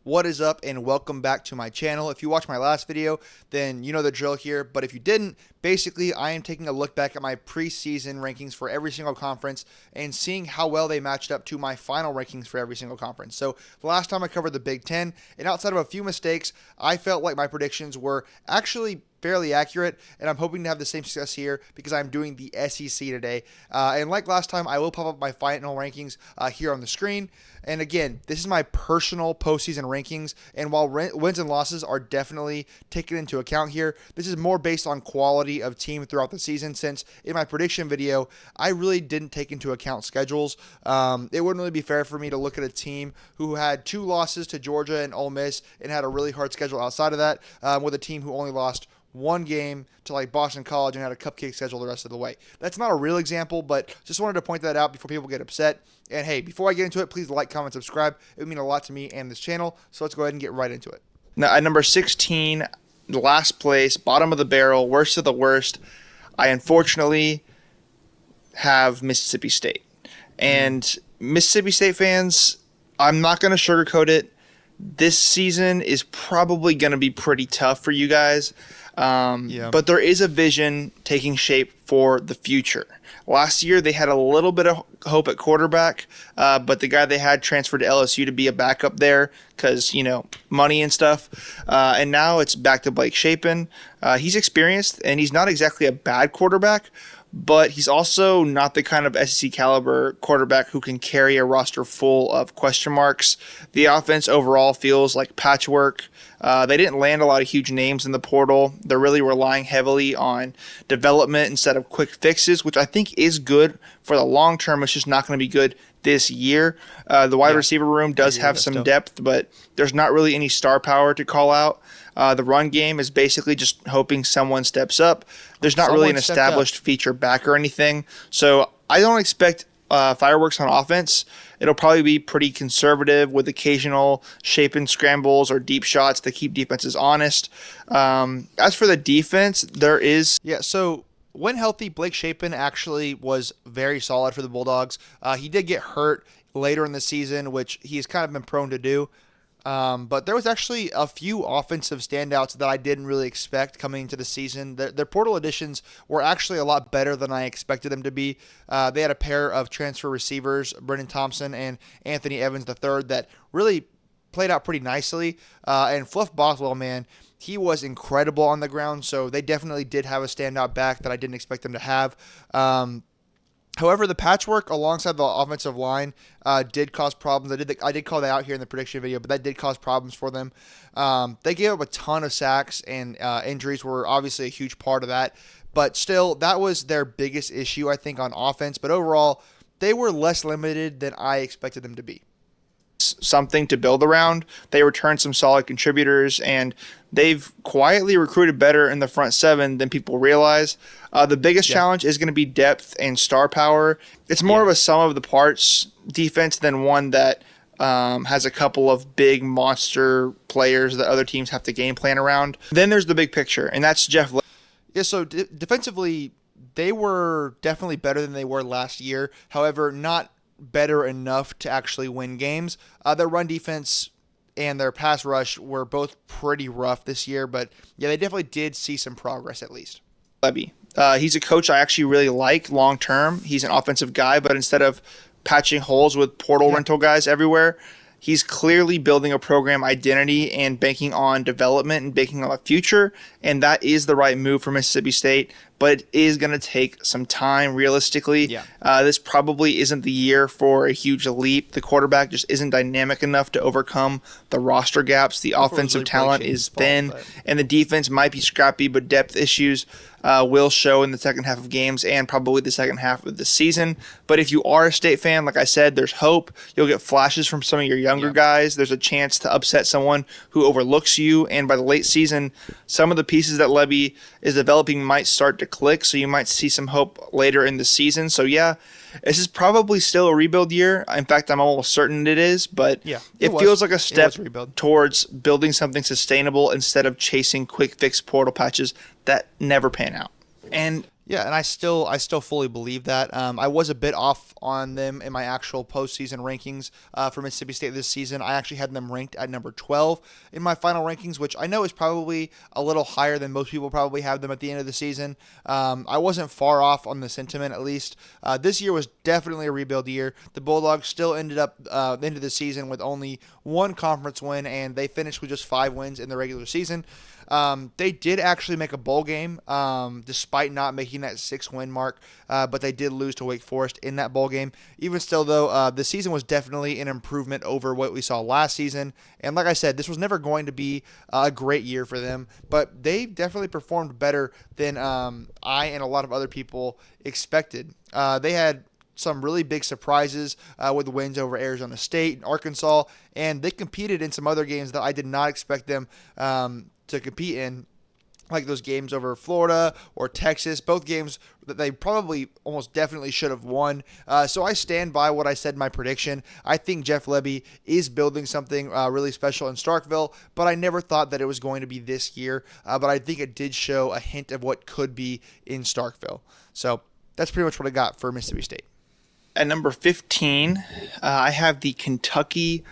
What is up, and welcome back to my channel. If you watched my last video, then you know the drill here, but if you didn't, basically I am taking a look back at my preseason rankings for every single conference and seeing how well they matched up to my final rankings for every single conference. So the last time I covered the Big Ten, and outside of a few mistakes, I felt like my predictions were actually fairly accurate, and I'm hoping to have the same success here because I'm doing the SEC today. And like last time, I will pop up my final rankings here on the screen. And again, this is my personal postseason rankings, and while wins and losses are definitely taken into account here, this is more based on quality of team throughout the season, since in my prediction video, I really didn't take into account schedules. It wouldn't really be fair for me to look at a team who had 2 losses to Georgia and Ole Miss and had a really hard schedule outside of that, with a team who only lost 1 game to like Boston College and had a cupcake schedule the rest of the way. That's not a real example, but just wanted to point that out before people get upset. And hey, before I get into it, please like, comment, subscribe. It would mean a lot to me and this channel. So let's go ahead and get right into it. Now, at number 16, last place, bottom of the barrel, worst of the worst, I unfortunately have Mississippi State. And Mississippi State fans, I'm not going to sugarcoat it. This season is probably going to be pretty tough for you guys. But there is a vision taking shape for the future. Last year, they had a little bit of hope at quarterback, but the guy they had transferred to LSU to be a backup there because, money and stuff. And now it's back to Blake Shapen. He's experienced, and he's not exactly a bad quarterback, but he's also not the kind of SEC caliber quarterback who can carry a roster full of question marks. The offense overall feels like patchwork. They didn't land a lot of huge names in the portal. They're really relying heavily on development instead of quick fixes, which I think is good for the long term. It's just not going to be good this year. The wide receiver room does have some depth, but there's not really any star power to call out. The run game is basically just hoping someone steps up. There's not really an established feature back or anything. So I don't expect fireworks on offense. It'll probably be pretty conservative with occasional shape-in scrambles or deep shots to keep defenses honest. As for the defense, there is... So when healthy, Blake Shapen actually was very solid for the Bulldogs. He did get hurt later in the season, which he's kind of been prone to do. But there was actually a few offensive standouts that I didn't really expect coming into the season. Their portal additions were actually a lot better than I expected them to be. They had a pair of transfer receivers, Brendan Thompson and Anthony Evans III, that really played out pretty nicely. And Fluff Bothwell, man, he was incredible on the ground, so they definitely did have a standout back that I didn't expect them to have. However, the patchwork alongside the offensive line did cause problems. I did call that out here in the prediction video, but that did cause problems for them. They gave up a ton of sacks, and injuries were obviously a huge part of that. But still, that was their biggest issue, I think, on offense. But overall, they were less limited than I expected them to be. Something to build around. They returned some solid contributors, and they've quietly recruited better in the front 7 than people realize. The biggest challenge is going to be depth and star power. It's more of a sum of the parts defense than one that has a couple of big monster players that other teams have to game plan around. Then there's the big picture, and that's Jeff. So defensively, they were definitely better than they were last year. However, not better enough to actually win games. Their run defense and their pass rush were both pretty rough this year, but yeah, they definitely did see some progress at least. Levy. He's a coach I actually really like long term. He's an offensive guy, but instead of patching holes with portal rental guys everywhere, he's clearly building a program identity and banking on development and banking on the future, and that is the right move for Mississippi State, but it is going to take some time realistically. This probably isn't the year for a huge leap. The quarterback just isn't dynamic enough to overcome the roster gaps. The offensive talent is thin, and the defense might be scrappy, but depth issues will show in the second half of games and probably the second half of the season. But if you are a State fan, like I said, there's hope. You'll get flashes from some of your younger guys. There's a chance to upset someone who overlooks you, and by the late season, some of the pieces that Levy is developing might start to click, so you might see some hope later in the season. So yeah, this is probably still a rebuild year. In fact, I'm almost certain it is, but it feels like a step towards building something sustainable instead of chasing quick fix portal patches that never pan out. And Yeah, and I still fully believe that. I was a bit off on them in my actual postseason rankings for Mississippi State this season. I actually had them ranked at number 12 in my final rankings, which I know is probably a little higher than most people probably have them at the end of the season. I wasn't far off on the sentiment, at least. This year was definitely a rebuild year. The Bulldogs still ended up the end of the season with only one conference win, and they finished with just 5 wins in the regular season. They did actually make a bowl game, despite not making that 6-win mark, but they did lose to Wake Forest in that bowl game. Even still, though, the season was definitely an improvement over what we saw last season. And like I said, this was never going to be a great year for them, but they definitely performed better than I and a lot of other people expected. They had some really big surprises with wins over Arizona State and Arkansas, and they competed in some other games that I did not expect them to compete in, like those games over Florida or Texas, both games that they probably almost definitely should have won. So I stand by what I said in my prediction. I think Jeff Lebby is building something really special in Starkville, but I never thought that it was going to be this year. But I think it did show a hint of what could be in Starkville. So that's pretty much what I got for Mississippi State. At number 15, I have the Kentucky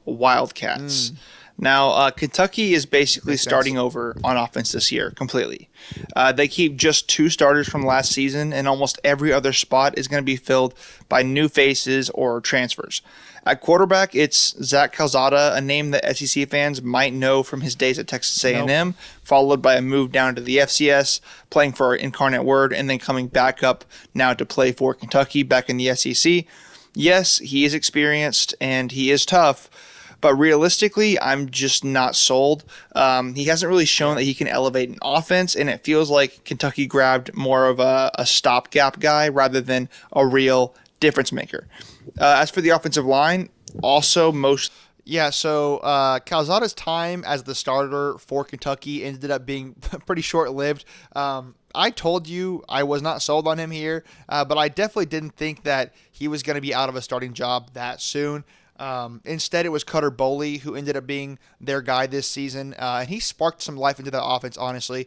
Wildcats. Now, Kentucky is basically starting over on offense this year completely. They keep just 2 starters from last season, and almost every other spot is going to be filled by new faces or transfers. At quarterback, it's Zach Calzada, a name that SEC fans might know from his days at Texas A&M, followed by a move down to the FCS, playing for Incarnate Word, and then coming back up now to play for Kentucky back in the SEC. Yes, he is experienced and he is tough, but realistically, I'm just not sold. He hasn't really shown that he can elevate an offense, and it feels like Kentucky grabbed more of a stopgap guy rather than a real difference maker. As for the offensive line, also most... Yeah, so Calzada's time as the starter for Kentucky ended up being pretty short-lived. I told you I was not sold on him here, but I definitely didn't think that he was going to be out of a starting job that soon. Instead, it was Cutter Boley who ended up being their guy this season, and he sparked some life into that offense, honestly,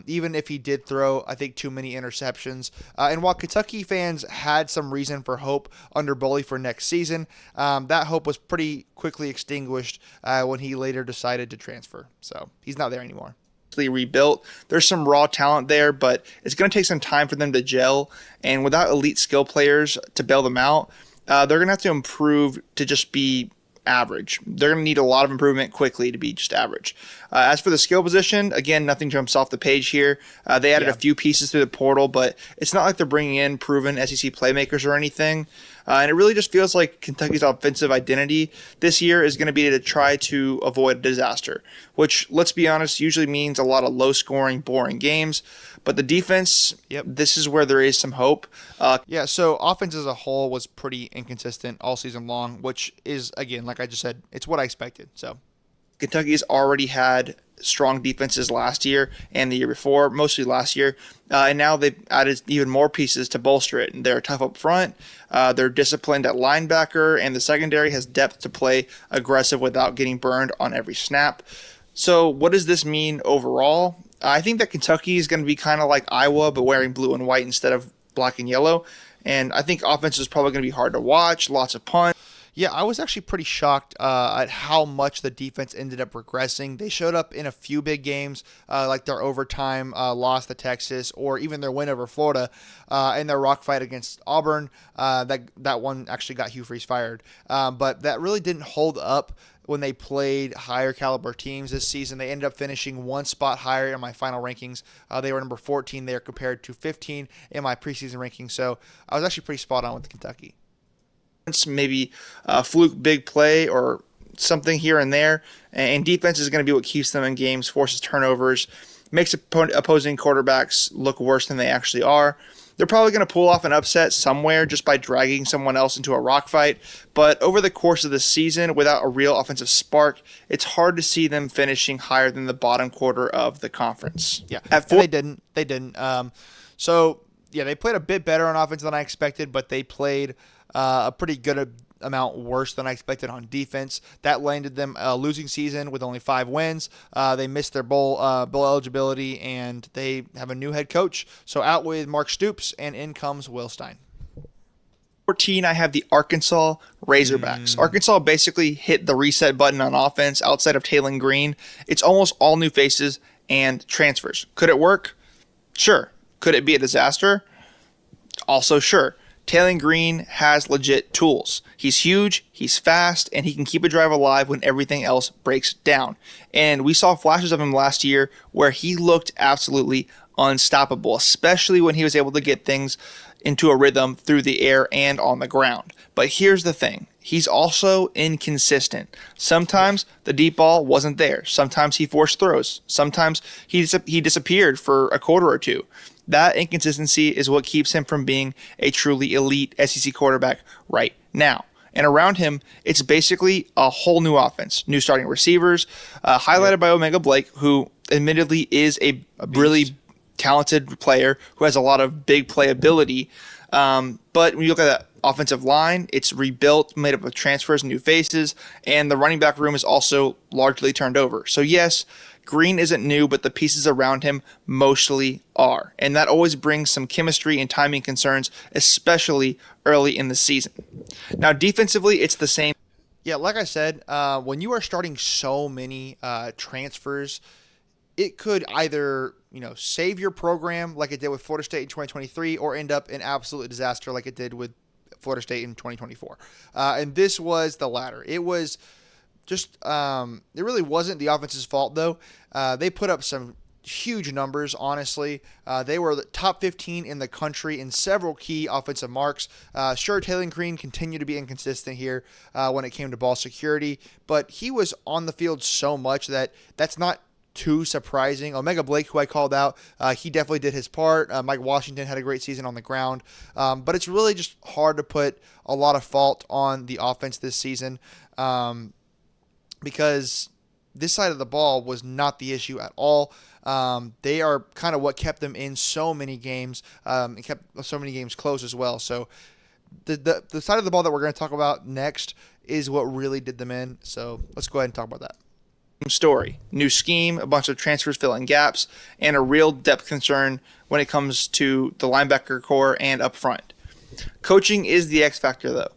even if he did throw, I think, too many interceptions. And while Kentucky fans had some reason for hope under Boley for next season, that hope was pretty quickly extinguished when he later decided to transfer. So he's not there anymore. Rebuilt. There's some raw talent there, but it's going to take some time for them to gel, and without elite skill players to bail them out, they're going to have to improve to just be average. They're going to need a lot of improvement quickly to be just average. As for the skill position, again, nothing jumps off the page here. They added a few pieces through the portal, but it's not like they're bringing in proven SEC playmakers or anything. And it really just feels like Kentucky's offensive identity this year is going to be to try to avoid a disaster, which, let's be honest, usually means a lot of low-scoring, boring games. But the defense, this is where there is some hope. So offense as a whole was pretty inconsistent all season long, which is, again, like I just said, it's what I expected. So Kentucky's already had strong defenses last year and the year before, mostly last year, and now they've added even more pieces to bolster it. And they're tough up front, they're disciplined at linebacker, and the secondary has depth to play aggressive without getting burned on every snap. So what does this mean overall? I think that Kentucky is going to be kind of like Iowa, but wearing blue and white instead of black and yellow. And I think offense is probably going to be hard to watch, lots of punts. Yeah, I was actually pretty shocked at how much the defense ended up regressing. They showed up in a few big games, like their overtime loss to Texas, or even their win over Florida, and their rock fight against Auburn. That one actually got Hugh Freeze fired. But that really didn't hold up when they played higher caliber teams this season. They ended up finishing one spot higher in my final rankings. They were number 14 there compared to 15 in my preseason rankings. So I was actually pretty spot on with Kentucky. Maybe a fluke big play or something here and there, and defense is going to be what keeps them in games, forces turnovers, makes opposing quarterbacks look worse than they actually are. They're probably going to pull off an upset somewhere just by dragging someone else into a rock fight, but over the course of the season, without a real offensive spark, it's hard to see them finishing higher than the bottom quarter of the conference. Yeah, they didn't. They played a bit better on offense than I expected, but they played a pretty good amount worse than I expected on defense. That landed them a losing season with only 5 wins. They missed their bowl eligibility, and they have a new head coach. So out with Mark Stoops, and in comes Will Stein. 14, I have the Arkansas Razorbacks. Arkansas basically hit the reset button on offense outside of Taylor Green. It's almost all new faces and transfers. Could it work? Sure. Could it be a disaster? Also sure. Taylor Green has legit tools. He's huge, he's fast, and he can keep a drive alive when everything else breaks down. And we saw flashes of him last year where he looked absolutely unstoppable, especially when he was able to get things into a rhythm through the air and on the ground. But here's the thing. He's also inconsistent. Sometimes the deep ball wasn't there. Sometimes he forced throws. Sometimes he disappeared for a quarter or two. That inconsistency is what keeps him from being a truly elite SEC quarterback right now. And around him, it's basically a whole new offense. New starting receivers, highlighted by Omega Blake, who admittedly is a really talented player who has a lot of big playability. But when you look at that offensive line, it's rebuilt, made up of transfers and new faces, and the running back room is also largely turned over. So yes, Green isn't new, but the pieces around him mostly are. And that always brings some chemistry and timing concerns, especially early in the season. Now, defensively, it's the same. Yeah, like I said, when you are starting so many transfers, it could either save your program like it did with Florida State in 2023, or end up in absolute disaster like it did with Florida State in 2024. And this was the latter. It was just it really wasn't the offense's fault, though. They put up some huge numbers, honestly. They were the top 15 in the country in several key offensive marks. Sure, Taylor Green continued to be inconsistent here when it came to ball security, but he was on the field so much that that's not too surprising. Omega Blake, who I called out, he definitely did his part. Mike Washington had a great season on the ground. But it's really just hard to put a lot of fault on the offense this season because this side of the ball was not the issue at all. They are kind of what kept them in so many games and kept so many games close as well. So the side of the ball that we're going to talk about next is what really did them in. So let's go ahead and talk about that. Story. New scheme, a bunch of transfers filling gaps, and a real depth concern when it comes to the linebacker core and up front. Coaching is the X factor, though.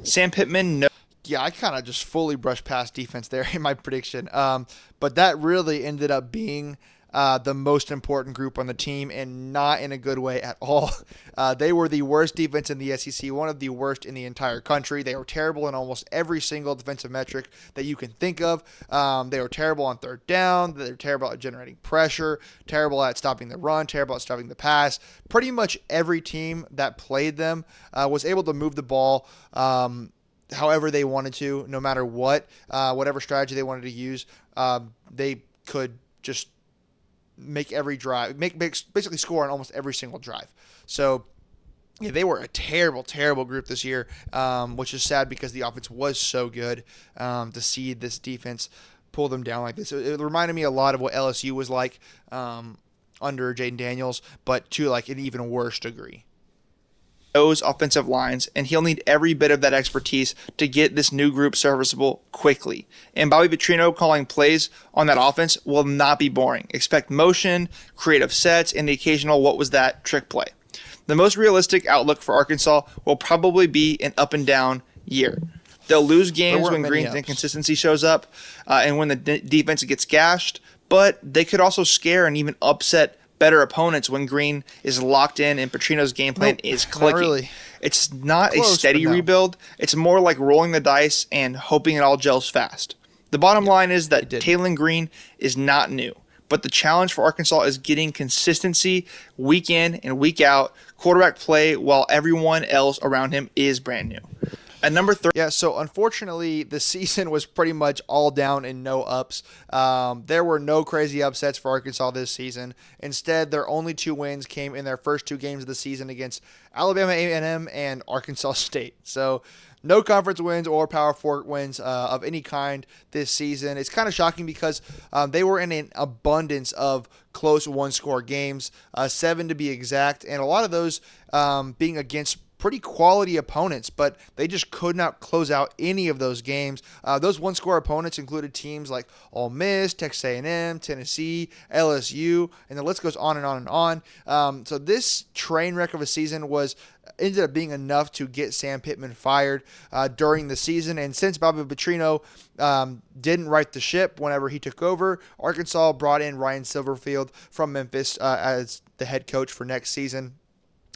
Sam Pittman Yeah, I kind of just fully brushed past defense there in my prediction. But that really ended up being the most important group on the team, and not in a good way at all. They were the worst defense in the SEC, one of the worst in the entire country. They were terrible in almost every single defensive metric that you can think of. They were terrible on third down. They were terrible at generating pressure, terrible at stopping the run, terrible at stopping the pass. Pretty much every team that played them was able to move the ball however they wanted to, no matter what, whatever strategy they wanted to use. They could just make every drive, basically score on almost every single drive. So yeah, they were a terrible, terrible group this year, which is sad because the offense was so good. To see this defense pull them down like this, it reminded me a lot of what LSU was like under Jaden Daniels, but to like an even worse degree. Those offensive lines, and he'll need every bit of that expertise to get this new group serviceable quickly. And Bobby Petrino calling plays on that offense will not be boring. Expect motion, creative sets, and the occasional what was that trick play. The most realistic outlook for Arkansas will probably be an up and down year. They'll lose games when Green's inconsistency shows up and when the defense gets gashed, but they could also scare and even upset better opponents when Green is locked in and Petrino's game plan is clicking. Not really. It's not a steady rebuild. It's more like rolling the dice and hoping it all gels fast. The bottom line is that Taylor Green is not new, but the challenge for Arkansas is getting consistency week in and week out, quarterback play while everyone else around him is brand new. At number 3. Yeah, so unfortunately, the season was pretty much all down and no ups. There were no crazy upsets for Arkansas this season. Instead, their only 2 wins came in their first 2 games of the season against Alabama A&M and Arkansas State. So no conference wins or Power 4 wins of any kind this season. It's kind of shocking because they were in an abundance of close one-score games, 7 to be exact, and a lot of those being against pretty quality opponents, but they just could not close out any of those games. Those one-score opponents included teams like Ole Miss, Texas A&M, Tennessee, LSU, and the list goes on and on and on. So this train wreck of a season ended up being enough to get Sam Pittman fired during the season. And since Bobby Petrino didn't right the ship whenever he took over, Arkansas brought in Ryan Silverfield from Memphis as the head coach for next season.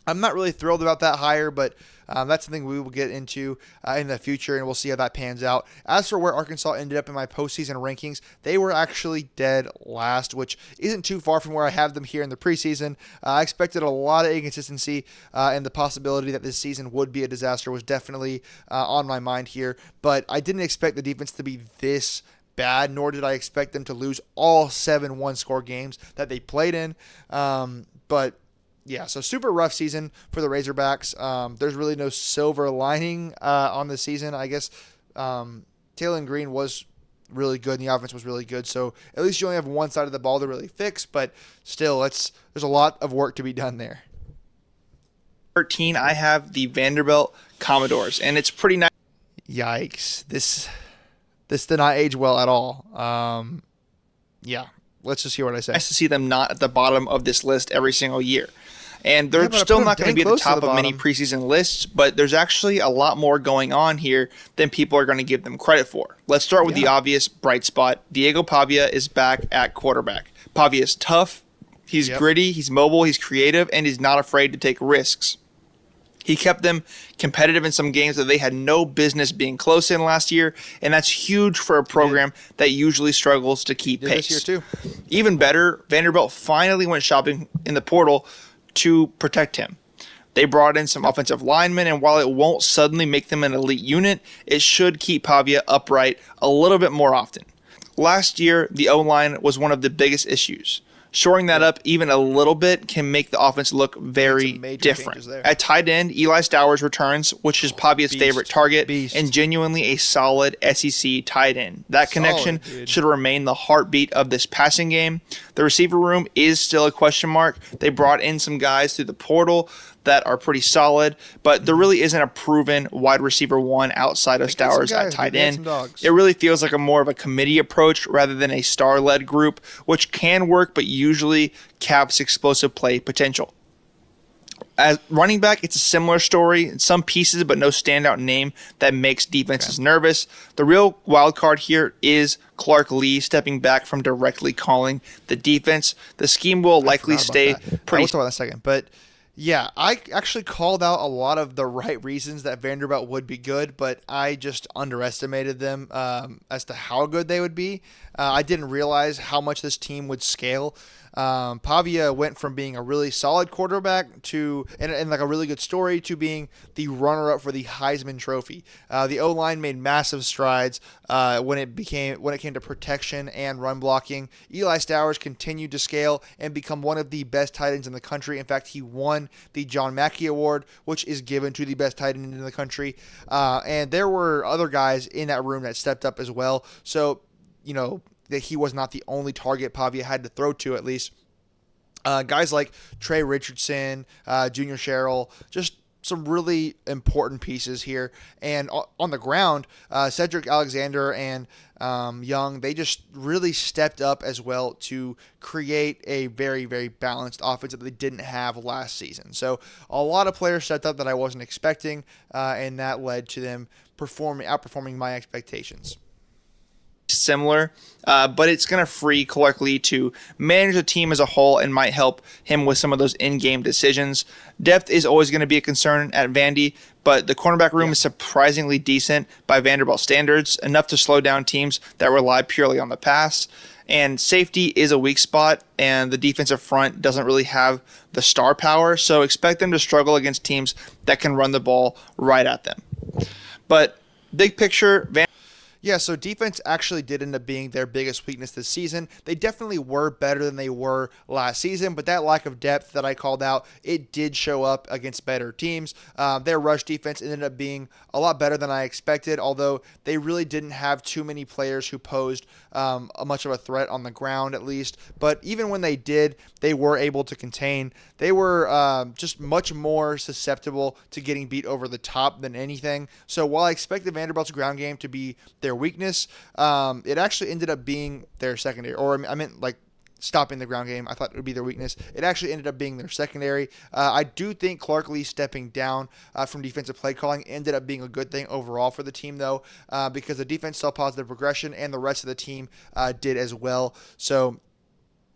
I'm not really thrilled about that hire, but that's something we will get into in the future, and we'll see how that pans out. As for where Arkansas ended up in my postseason rankings, they were actually dead last, which isn't too far from where I have them here in the preseason. I expected a lot of inconsistency, and the possibility that this season would be a disaster was definitely on my mind here, but I didn't expect the defense to be this bad, nor did I expect them to lose all 7 one-score games that they played in. But yeah, so super rough season for the Razorbacks. There's really no silver lining on the season. I guess Taylor Green was really good and the offense was really good. So at least you only have one side of the ball to really fix, but still, there's a lot of work to be done there. 13, I have the Vanderbilt Commodores, and it's pretty nice. Yikes. This did not age well at all. Yeah, let's just hear what I say. Nice to see them not at the bottom of this list every single year. And they're still not going to be at the top of many preseason lists, but there's actually a lot more going on here than people are going to give them credit for. Let's start with the obvious bright spot. Diego Pavia is back at quarterback. Pavia is tough, he's gritty, he's mobile, he's creative, and he's not afraid to take risks. He kept them competitive in some games that they had no business being close in last year, and that's huge for a program that usually struggles to keep pace. This year too. Even better, Vanderbilt finally went shopping in the portal to protect him. They brought in some offensive linemen, and while it won't suddenly make them an elite unit, it should keep Pavia upright a little bit more often. Last year, the O-line was one of the biggest issues. Shoring that up even a little bit can make the offense look very different. At tight end, Eli Stowers returns, which is Pavia's favorite target, and genuinely a solid SEC tight end. That connection should remain the heartbeat of this passing game. The receiver room is still a question mark. They brought in some guys through the portal that are pretty solid, but there really isn't a proven wide receiver one outside of Stowers at tight end. It really feels like a more of a committee approach rather than a star-led group, which can work but usually caps explosive play potential. As running back, it's a similar story. Some pieces, but no standout name that makes defenses nervous. The real wild card here is Clark Lee stepping back from directly calling the defense. The scheme will likely stay pretty. We'll talk about that in a second, but yeah, I actually called out a lot of the right reasons that Vanderbilt would be good, but I just underestimated them as to how good they would be. I didn't realize how much this team would scale. Pavia went from being a really solid quarterback to and like a really good story to being the runner-up for the Heisman Trophy. The O-line made massive strides when it came to protection and run blocking. Eli Stowers continued to scale and become one of the best tight ends in the country. In fact, he won the John Mackey Award, which is given to the best tight end in the country. And there were other guys in that room that stepped up as well. So, that he was not the only target Pavia had to throw to, at least. Guys like Trey Richardson, Junior Sherrill, just some really important pieces here. And on the ground, Cedric Alexander and Young, they just really stepped up as well to create a very, very balanced offense that they didn't have last season. So a lot of players stepped up that I wasn't expecting, and that led to them outperforming my expectations. Similar, but it's going to free Clark Lee to manage the team as a whole and might help him with some of those in-game decisions. Depth is always going to be a concern at Vandy, but the cornerback room is surprisingly decent by Vanderbilt standards, enough to slow down teams that rely purely on the pass. And safety is a weak spot, and the defensive front doesn't really have the star power, so expect them to struggle against teams that can run the ball right at them. But big picture, Yeah, so defense actually did end up being their biggest weakness this season. They definitely were better than they were last season, but that lack of depth that I called out, it did show up against better teams. Their rush defense ended up being a lot better than I expected, although they really didn't have too many players who posed much of a threat on the ground, at least. But even when they did, they were able to contain. They were just much more susceptible to getting beat over the top than anything. So while I expected Vanderbilt's ground game to be their weakness, it actually ended up being their secondary. Or I meant like stopping the ground game. I thought it would be their weakness. It actually ended up being their secondary. I do think Clark Lee stepping down from defensive play calling ended up being a good thing overall for the team, though, because the defense saw positive progression and the rest of the team did as well. So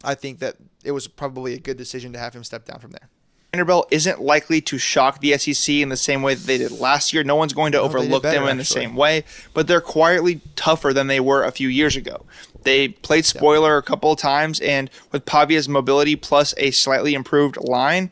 I think that it was probably a good decision to have him step down from there. Vanderbilt isn't likely to shock the SEC in the same way that they did last year. No one's going to overlook them in the same way, but they're quietly tougher than they were a few years ago. They played spoiler a couple of times, and with Pavia's mobility plus a slightly improved line,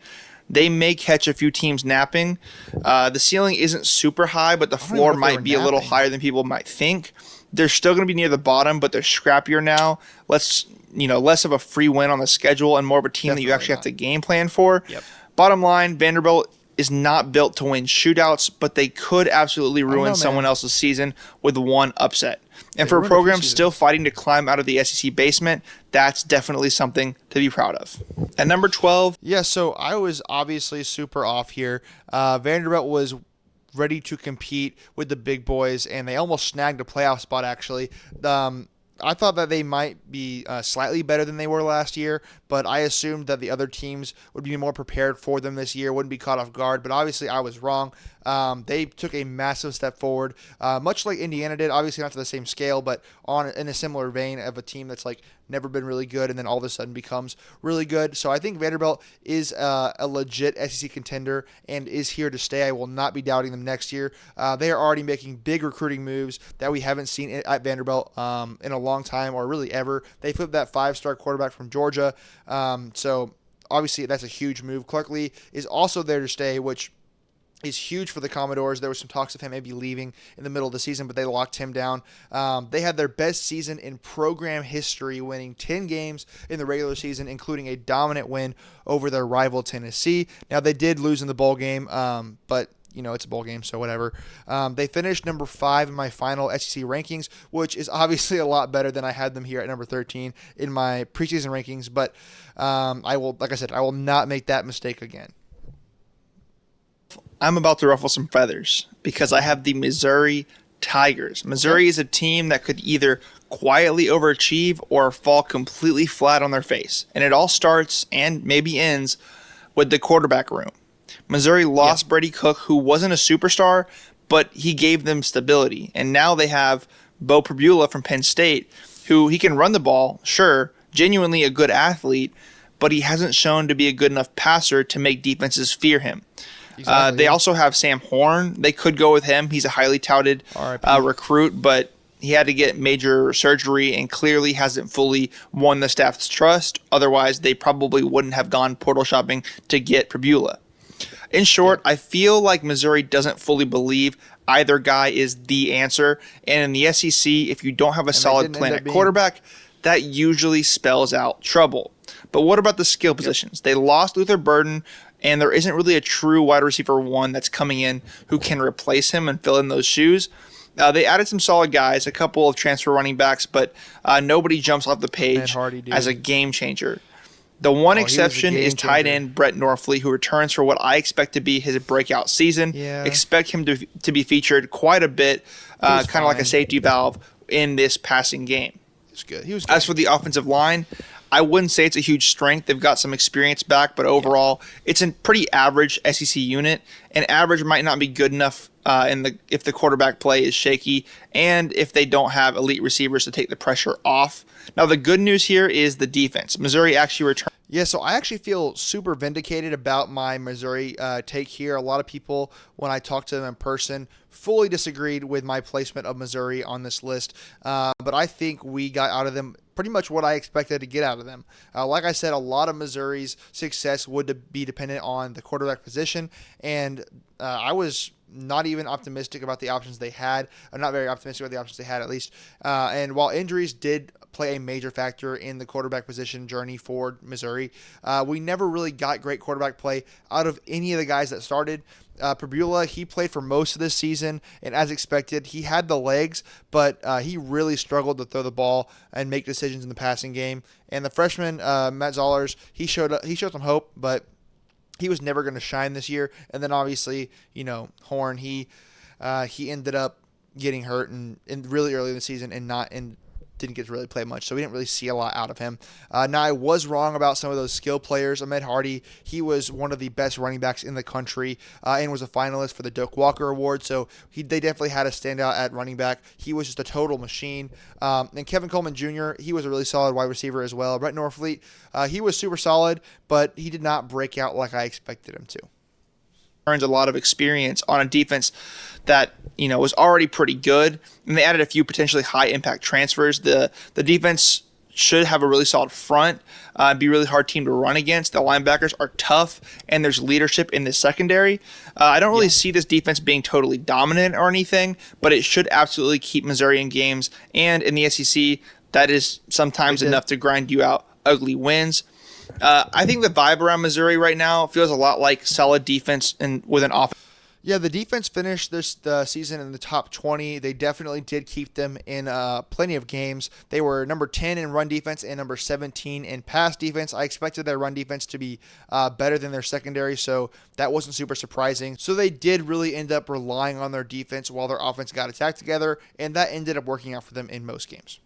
they may catch a few teams napping. The ceiling isn't super high, but the floor might be a little higher than people might think. They're still going to be near the bottom, but they're scrappier now. Less of a free win on the schedule and more of a team that you actually have to game plan for. Yep. Bottom line, Vanderbilt is not built to win shootouts, but they could absolutely ruin someone else's season with one upset. And for a program still fighting to climb out of the SEC basement, that's definitely something to be proud of. At number 12. Yeah, so I was obviously super off here. Vanderbilt was ready to compete with the big boys, and they almost snagged a playoff spot, actually. I thought that they might be slightly better than they were last year, but I assumed that the other teams would be more prepared for them this year, wouldn't be caught off guard, but obviously I was wrong. They took a massive step forward, much like Indiana did, obviously not to the same scale, but in a similar vein of a team that's like never been really good and then all of a sudden becomes really good. So I think Vanderbilt is a legit SEC contender and is here to stay. I will not be doubting them next year. They are already making big recruiting moves that we haven't seen at Vanderbilt in a long time or really ever. They flipped that 5-star quarterback from Georgia. So obviously that's a huge move. Clark Lee is also there to stay, which is huge for the Commodores. There was some talks of him maybe leaving in the middle of the season, but they locked him down. They had their best season in program history, winning 10 games in the regular season, including a dominant win over their rival Tennessee. Now, they did lose in the bowl game, but it's a bowl game, so whatever. They finished number 5 in my final SEC rankings, which is obviously a lot better than I had them here at number 13 in my preseason rankings. But I will not make that mistake again. I'm about to ruffle some feathers because I have the Missouri Tigers. Missouri is a team that could either quietly overachieve or fall completely flat on their face. And it all starts and maybe ends with the quarterback room. Missouri lost Brady Cook, who wasn't a superstar, but he gave them stability. And now they have Bo Pribula from Penn State, who he can run the ball, sure, genuinely a good athlete, but he hasn't shown to be a good enough passer to make defenses fear him. Exactly. They also have Sam Horn. They could go with him. He's a highly touted recruit, but he had to get major surgery and clearly hasn't fully won the staff's trust. Otherwise, they probably wouldn't have gone portal shopping to get Pribula. In short, I feel like Missouri doesn't fully believe either guy is the answer. And in the SEC, if you don't have a solid plan at quarterback, that usually spells out trouble. But what about the skill positions? They lost Luther Burden, and there isn't really a true wide receiver one that's coming in who can replace him and fill in those shoes. They added some solid guys, a couple of transfer running backs, but nobody jumps off the page as a game changer. The one exception is tight end Brett Norfleet, who returns for what I expect to be his breakout season. Yeah. Expect him to be featured quite a bit, kind of like a safety valve in this passing game. He was good. As for the offensive line, I wouldn't say it's a huge strength. They've got some experience back, but overall, it's a pretty average SEC unit, and average might not be good enough if the quarterback play is shaky and if they don't have elite receivers to take the pressure off. Now, the good news here is the defense. Missouri actually returned. Yeah, so I actually feel super vindicated about my Missouri take here. A lot of people, when I talked to them in person, fully disagreed with my placement of Missouri on this list. But I think we got out of them pretty much what I expected to get out of them. Like I said, a lot of Missouri's success would be dependent on the quarterback position, and I was not even optimistic about the options they had. I'm not very optimistic about the options they had, at least. And while injuries did play a major factor in the quarterback position journey for Missouri, we never really got great quarterback play out of any of the guys that started. Pabula, he played for most of this season, and as expected, he had the legs, but he really struggled to throw the ball and make decisions in the passing game. And the freshman, Matt Zollers, he showed some hope, but he was never going to shine this year. And then obviously, Horn, he ended up getting hurt and really early in the season and didn't get to really play much, so we didn't really see a lot out of him. Now, I was wrong about some of those skill players. Ahmed Hardy, he was one of the best running backs in the country and was a finalist for the Doak Walker Award, so they definitely had a standout at running back. He was just a total machine. And Kevin Coleman Jr., he was a really solid wide receiver as well. Brett Norfleet, he was super solid, but he did not break out like I expected him to. Earns a lot of experience on a defense that was already pretty good, and they added a few potentially high impact transfers. The defense should have a really solid front, be a really hard team to run against. The linebackers are tough, and there's leadership in the secondary. I don't really see this defense being totally dominant or anything, but it should absolutely keep Missouri in games, and in the SEC, that is sometimes enough to grind you out ugly wins. I think the vibe around Missouri right now feels a lot like solid defense and with an offense. Yeah, the defense finished the season in the top 20. They definitely did keep them in plenty of games. They were number 10 in run defense and number 17 in pass defense. I expected their run defense to be better than their secondary, so that wasn't super surprising. So they did really end up relying on their defense while their offense got attacked together, and that ended up working out for them in most games.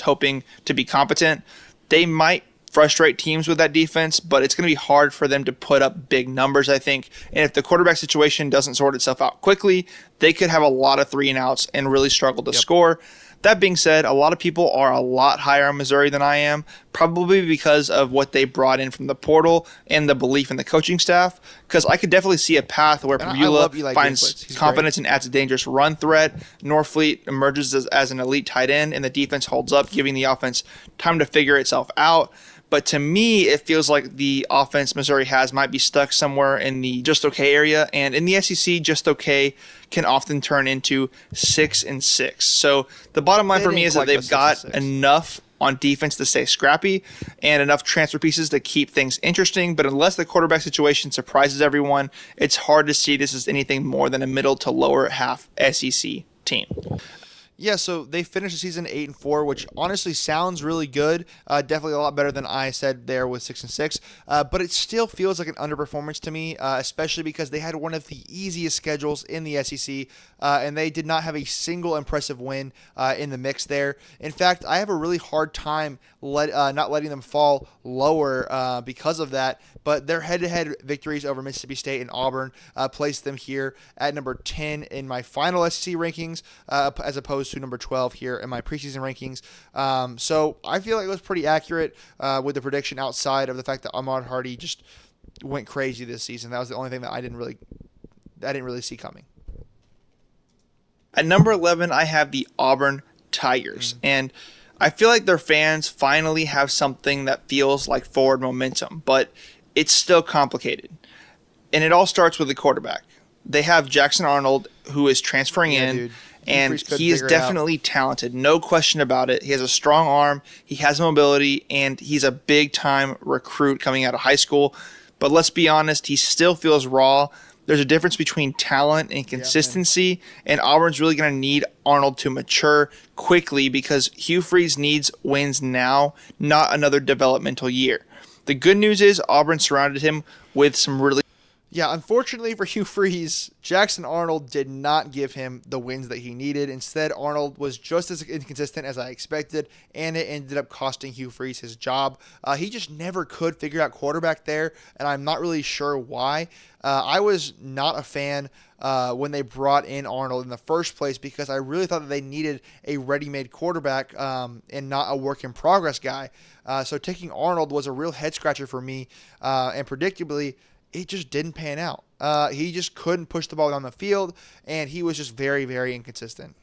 Hoping to be competent. They might frustrate teams with that defense, but it's going to be hard for them to put up big numbers, I think. And if the quarterback situation doesn't sort itself out quickly, they could have a lot of 3-and-outs and really struggle to score. That being said, a lot of people are a lot higher on Missouri than I am, probably because of what they brought in from the portal and the belief in the coaching staff, because I could definitely see a path where Pabula finds confidence and adds a dangerous run threat. Norfleet emerges as an elite tight end, and the defense holds up, giving the offense time to figure itself out. But to me, it feels like the offense Missouri has might be stuck somewhere in the just okay area. And in the SEC, just okay can often turn into 6-6. So the bottom line for me is that they've got enough on defense to stay scrappy and enough transfer pieces to keep things interesting. But unless the quarterback situation surprises everyone, it's hard to see this as anything more than a middle to lower half SEC team. Yeah, so they finished the season 8-4, which honestly sounds really good. Definitely a lot better than I said there with 6-6. But it still feels like an underperformance to me, especially because they had one of the easiest schedules in the SEC, and they did not have a single impressive win in the mix there. In fact, I have a really hard time not letting them fall lower because of that. But their head-to-head victories over Mississippi State and Auburn placed them here at number 10 in my final SEC rankings, as opposed to number 12 here in my preseason rankings. So I feel like it was pretty accurate with the prediction outside of the fact that Ahmed Hardy just went crazy this season. That was the only thing that I didn't really see coming. At number 11, I have the Auburn Tigers. And I feel like their fans finally have something that feels like forward momentum, but it's still complicated. And it all starts with the quarterback. They have Jackson Arnold, who is transferring in, and he is definitely talented. No question about it. He has a strong arm, he has mobility, and he's a big-time recruit coming out of high school. But let's be honest, he still feels raw. There's a difference between talent and consistency, and Auburn's really going to need Arnold to mature quickly because Hugh Freeze needs wins now, not another developmental year. The good news is Auburn surrounded him with some really... Yeah, unfortunately for Hugh Freeze, Jackson Arnold did not give him the wins that he needed. Instead, Arnold was just as inconsistent as I expected, and it ended up costing Hugh Freeze his job. He just never could figure out quarterback there, and I'm not really sure why. I was not a fan when they brought in Arnold in the first place because I really thought that they needed a ready-made quarterback and not a work-in-progress guy. So taking Arnold was a real head-scratcher for me, and predictably, it just didn't pan out. He just couldn't push the ball down the field, and he was just very, very inconsistent.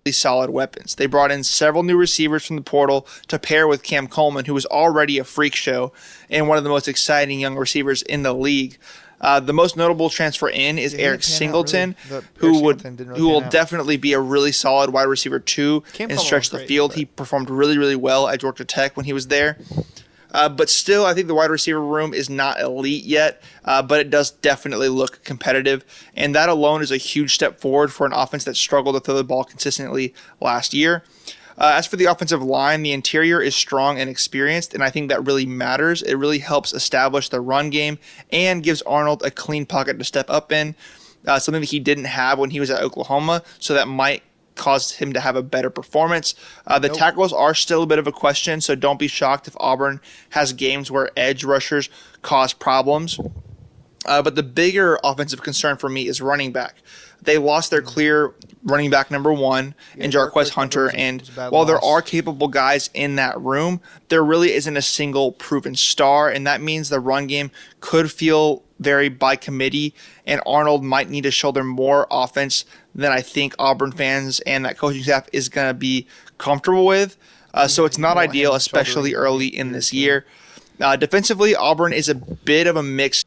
Solid weapons. They brought in several new receivers from the portal to pair with Cam Coleman, who was already a freak show and one of the most exciting young receivers in the league. The most notable transfer in is Yeah, he Eric didn't pan out, really. Singleton, Eric who Singleton didn't really who will pan out. definitely be a really solid wide receiver 2 Cam and Coleman stretch was the great, field. but- He performed really, really well at Georgia Tech when he was there. But still, I think the wide receiver room is not elite yet, but it does definitely look competitive. And that alone is a huge step forward for an offense that struggled to throw the ball consistently last year. As for the offensive line, the interior is strong and experienced, and I think that really matters. It really helps establish the run game and gives Arnold a clean pocket to step up in, something that he didn't have when he was at Oklahoma, so that might cause him to have a better performance. The tackles are still a bit of a question, so don't be shocked if Auburn has games where edge rushers cause problems. But the bigger offensive concern for me is running back. They lost their clear running back number 1 in Jarquez Hunter, and while there are capable guys in that room, there really isn't a single proven star, and that means the run game could feel very by committee, and Arnold might need to shoulder more offense than I think Auburn fans and that coaching staff is going to be comfortable with. So it's not ideal, especially early in this year. Defensively, Auburn is a bit of a mix.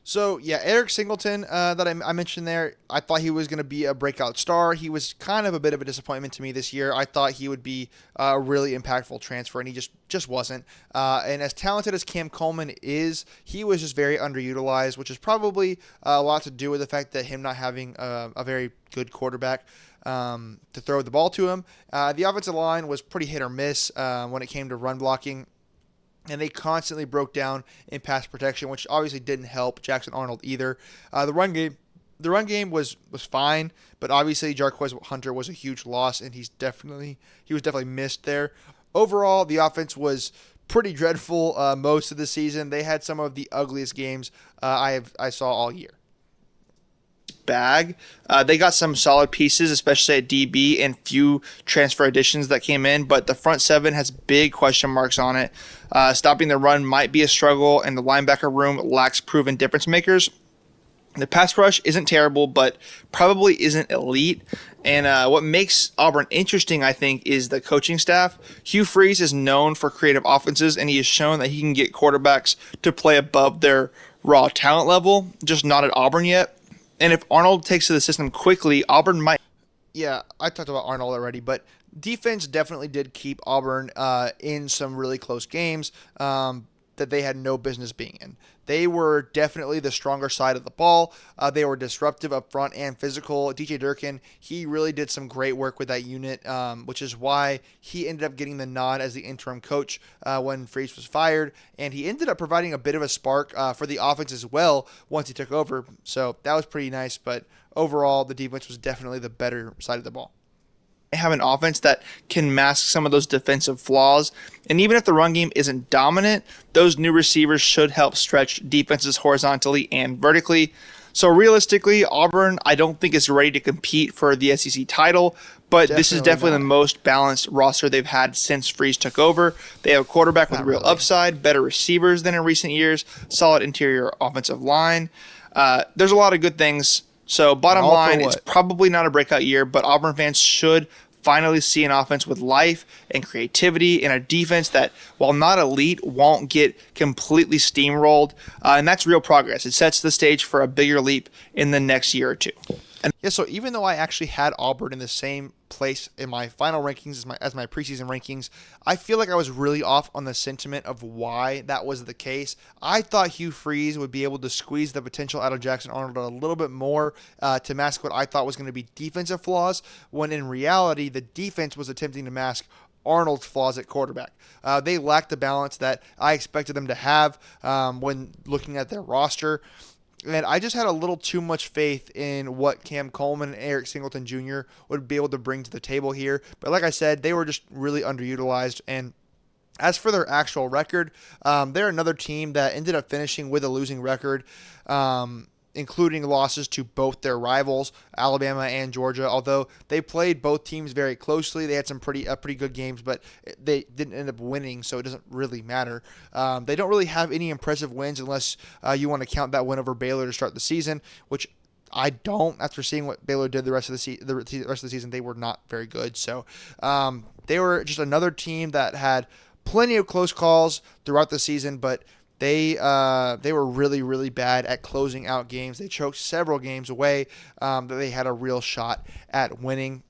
So, yeah, Eric Singleton that I mentioned there, I thought he was going to be a breakout star. He was kind of a bit of a disappointment to me this year. I thought he would be a really impactful transfer, and he just wasn't. And as talented as Cam Coleman is, he was just very underutilized, which is probably a lot to do with the fact that him not having a very good quarterback to throw the ball to him. The offensive line was pretty hit or miss when it came to run blocking. And they constantly broke down in pass protection, which obviously didn't help Jackson Arnold either. The run game was fine, but obviously Jarquez Hunter was a huge loss, and he was definitely missed there. Overall, the offense was pretty dreadful most of the season. They had some of the ugliest games I saw all year. Bag. They got some solid pieces, especially at DB, and few transfer additions that came in, but the front 7 has big question marks on it. Stopping the run might be a struggle, and the linebacker room lacks proven difference makers. The pass rush isn't terrible, but probably isn't elite. And what makes Auburn interesting, I think, is the coaching staff. Hugh Freeze is known for creative offenses, and he has shown that he can get quarterbacks to play above their raw talent level, just not at Auburn yet. And if Arnold takes to the system quickly, Auburn might. Yeah, I talked about Arnold already, but defense definitely did keep Auburn in some really close games that they had no business being in. They were definitely the stronger side of the ball. They were disruptive up front and physical. DJ Durkin, he really did some great work with that unit, which is why he ended up getting the nod as the interim coach when Freeze was fired. And he ended up providing a bit of a spark for the offense as well once he took over. So that was pretty nice. But overall, the defense was definitely the better side of the ball. Have an offense that can mask some of those defensive flaws. And even if the run game isn't dominant, those new receivers should help stretch defenses horizontally and vertically. So realistically, Auburn, I don't think is ready to compete for the SEC title, but this is definitely the most balanced roster they've had since Freeze took over. They have a quarterback with real upside, better receivers than in recent years, solid interior offensive line. There's a lot of good things. So bottom line, it's probably not a breakout year, but Auburn fans should finally see an offense with life and creativity and a defense that, while not elite, won't get completely steamrolled. And that's real progress. It sets the stage for a bigger leap in the next year or two. Yeah, so even though I actually had Auburn in the same place in my final rankings as my preseason rankings, I feel like I was really off on the sentiment of why that was the case. I thought Hugh Freeze would be able to squeeze the potential out of Jackson Arnold a little bit more to mask what I thought was going to be defensive flaws, when in reality the defense was attempting to mask Arnold's flaws at quarterback. They lacked the balance that I expected them to have when looking at their roster. And I just had a little too much faith in what Cam Coleman and Eric Singleton Jr. would be able to bring to the table here. But like I said, they were just really underutilized. And as for their actual record, they're another team that ended up finishing with a losing record, including losses to both their rivals, Alabama and Georgia. Although they played both teams very closely, they had some pretty good games, but they didn't end up winning, so it doesn't really matter. They don't really have any impressive wins unless you want to count that win over Baylor to start the season, which I don't. After seeing what Baylor did the rest of the season, they were not very good. So they were just another team that had plenty of close calls throughout the season, but they were really, really bad at closing out games. They choked several games away that they had a real shot at winning.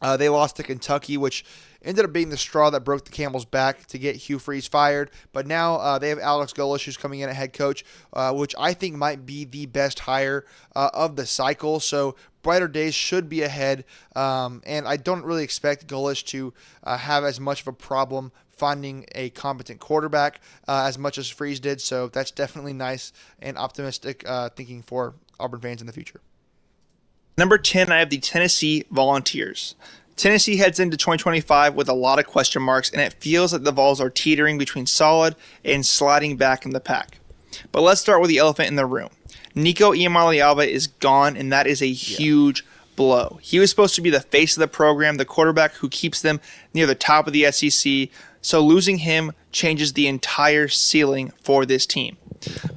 They lost to Kentucky, which ended up being the straw that broke the camel's back to get Hugh Freeze fired. But now they have Alex Golesh, who's coming in at head coach, which I think might be the best hire of the cycle. So brighter days should be ahead. And I don't really expect Golesh to have as much of a problem finding a competent quarterback as much as Freeze did. So that's definitely nice and optimistic thinking for Auburn fans in the future. Number 10, I have the Tennessee Volunteers. Tennessee heads into 2025 with a lot of question marks, and it feels like the Vols are teetering between solid and sliding back in the pack. But let's start with the elephant in the room. Nico Iamaleava is gone, and that is a huge blow. He was supposed to be the face of the program, the quarterback who keeps them near the top of the SEC, so losing him changes the entire ceiling for this team.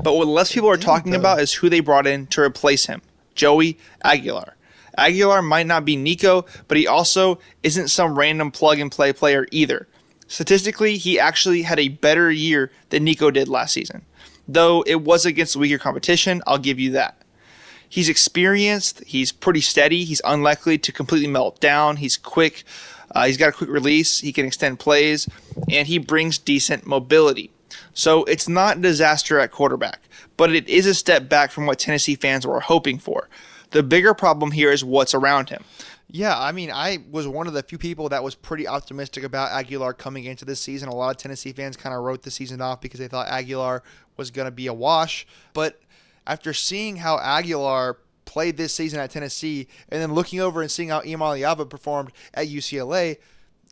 But what less people are talking about is who they brought in to replace him. Joey Aguilar. Aguilar might not be Nico, but he also isn't some random plug-and-play player either. Statistically, he actually had a better year than Nico did last season. Though it was against weaker competition, I'll give you that. He's experienced, he's pretty steady, he's unlikely to completely melt down, he's quick, he's got a quick release, he can extend plays, and he brings decent mobility. So it's not a disaster at quarterback, but it is a step back from what Tennessee fans were hoping for. The bigger problem here is what's around him. Yeah, I mean, I was one of the few people that was pretty optimistic about Aguilar coming into this season. A lot of Tennessee fans kind of wrote the season off because they thought Aguilar was going to be a wash. But after seeing how Aguilar played this season at Tennessee and then looking over and seeing how Iamaleava performed at UCLA,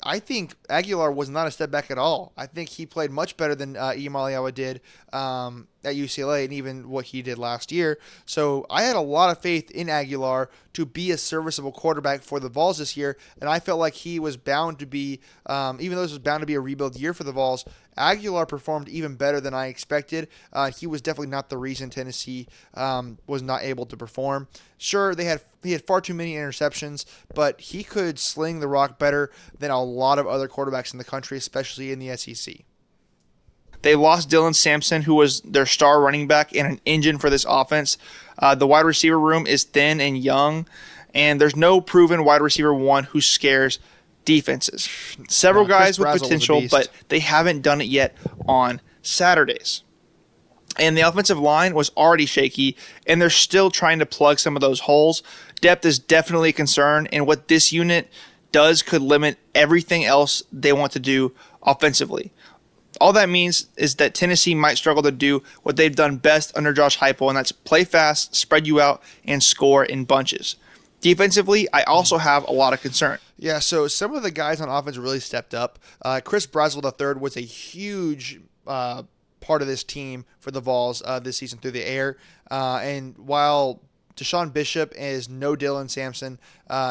I think Aguilar was not a step back at all. I think he played much better than Iamaleava did at UCLA and even what he did last year. So I had a lot of faith in Aguilar to be a serviceable quarterback for the Vols this year, and I felt like he was bound to be, even though this was bound to be a rebuild year for the Vols, Aguilar performed even better than I expected. He was definitely not the reason Tennessee was not able to perform. Sure, he had far too many interceptions, but he could sling the rock better than a lot of other quarterbacks in the country, especially in the SEC. They lost Dylan Sampson, who was their star running back and an engine for this offense. The wide receiver room is thin and young, and there's no proven wide receiver one who scares defenses. Several guys with potential, but they haven't done it yet on Saturdays. And the offensive line was already shaky, and they're still trying to plug some of those holes. Depth is definitely a concern, and what this unit does could limit everything else they want to do offensively. All that means is that Tennessee might struggle to do what they've done best under Josh Heupel, and that's play fast, spread you out, and score in bunches. Defensively, I also have a lot of concern. Yeah, so some of the guys on offense really stepped up. Chris Braswell III was a huge part of this team for the Vols this season through the air. And while Deshaun Bishop is no Dylan Sampson,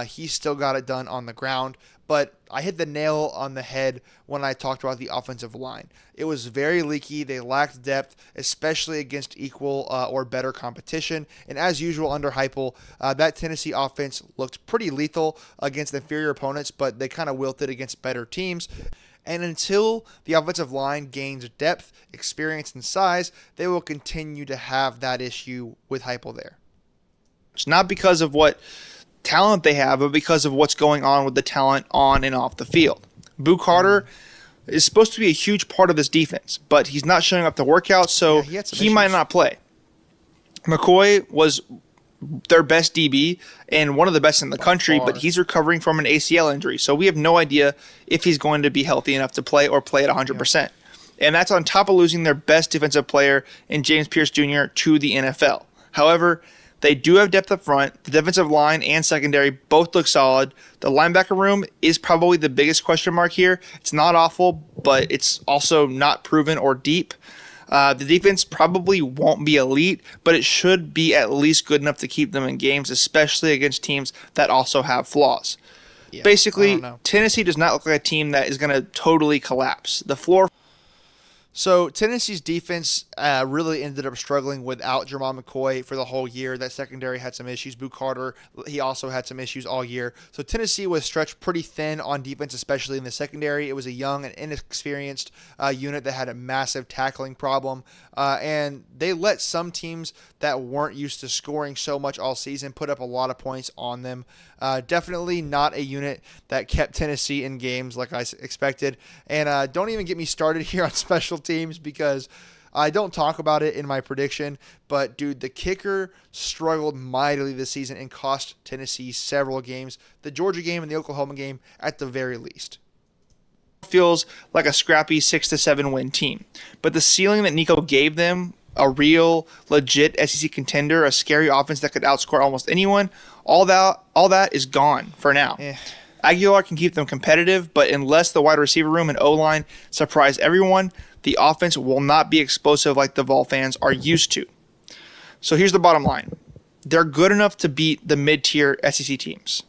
he still got it done on the ground. But I hit the nail on the head when I talked about the offensive line. It was very leaky. They lacked depth, especially against equal or better competition. And as usual under Heupel, that Tennessee offense looked pretty lethal against inferior opponents, but they kind of wilted against better teams. And until the offensive line gains depth, experience, and size, they will continue to have that issue with Heupel there. It's not because of what talent they have, but because of what's going on with the talent on and off the field. Boo Carter is supposed to be a huge part of this defense, but he's not showing up to workouts, so he might not play. McCoy was their best DB and one of the best in the country, but he's recovering from an ACL injury, so we have no idea if he's going to be healthy enough to play or play at 100%. And that's on top of losing their best defensive player in James Pierce Jr. to the NFL. However, they do have depth up front. The defensive line and secondary both look solid. The linebacker room is probably the biggest question mark here. It's not awful, but it's also not proven or deep. The defense probably won't be elite, but it should be at least good enough to keep them in games, especially against teams that also have flaws. Yeah, basically, Tennessee does not look like a team that is going to totally collapse. The floor. So Tennessee's defense really ended up struggling without Jamal McCoy for the whole year. That secondary had some issues. Boo Carter, he also had some issues all year. So Tennessee was stretched pretty thin on defense, especially in the secondary. It was a young and inexperienced unit that had a massive tackling problem. And they let some teams that weren't used to scoring so much all season put up a lot of points on them. Definitely not a unit that kept Tennessee in games like I expected. And don't even get me started here on special teams because I don't talk about it in my prediction. But, dude, the kicker struggled mightily this season and cost Tennessee several games. The Georgia game and the Oklahoma game at the very least. Feels like a scrappy 6-7 win team. But the ceiling that Nico gave them, a real, legit SEC contender, a scary offense that could outscore almost anyone, all that is gone for now. Aguilar can keep them competitive, but unless the wide receiver room and O-line surprise everyone, the offense will not be explosive like the Vol fans are used to. So here's the bottom line. They're good enough to beat the mid-tier SEC teams.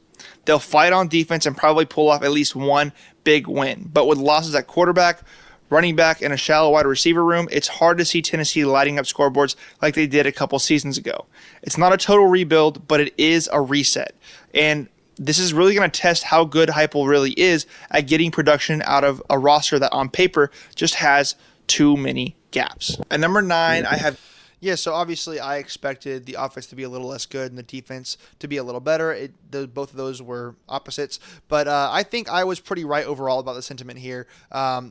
They'll fight on defense and probably pull off at least one big win. But with losses at quarterback, running back, and a shallow wide receiver room, it's hard to see Tennessee lighting up scoreboards like they did a couple seasons ago. It's not a total rebuild, but it is a reset. And this is really going to test how good Heupel really is at getting production out of a roster that on paper just has too many gaps. At number 9, I have... Yeah, so obviously I expected the offense to be a little less good and the defense to be a little better. Both of those were opposites, but I think I was pretty right overall about the sentiment here.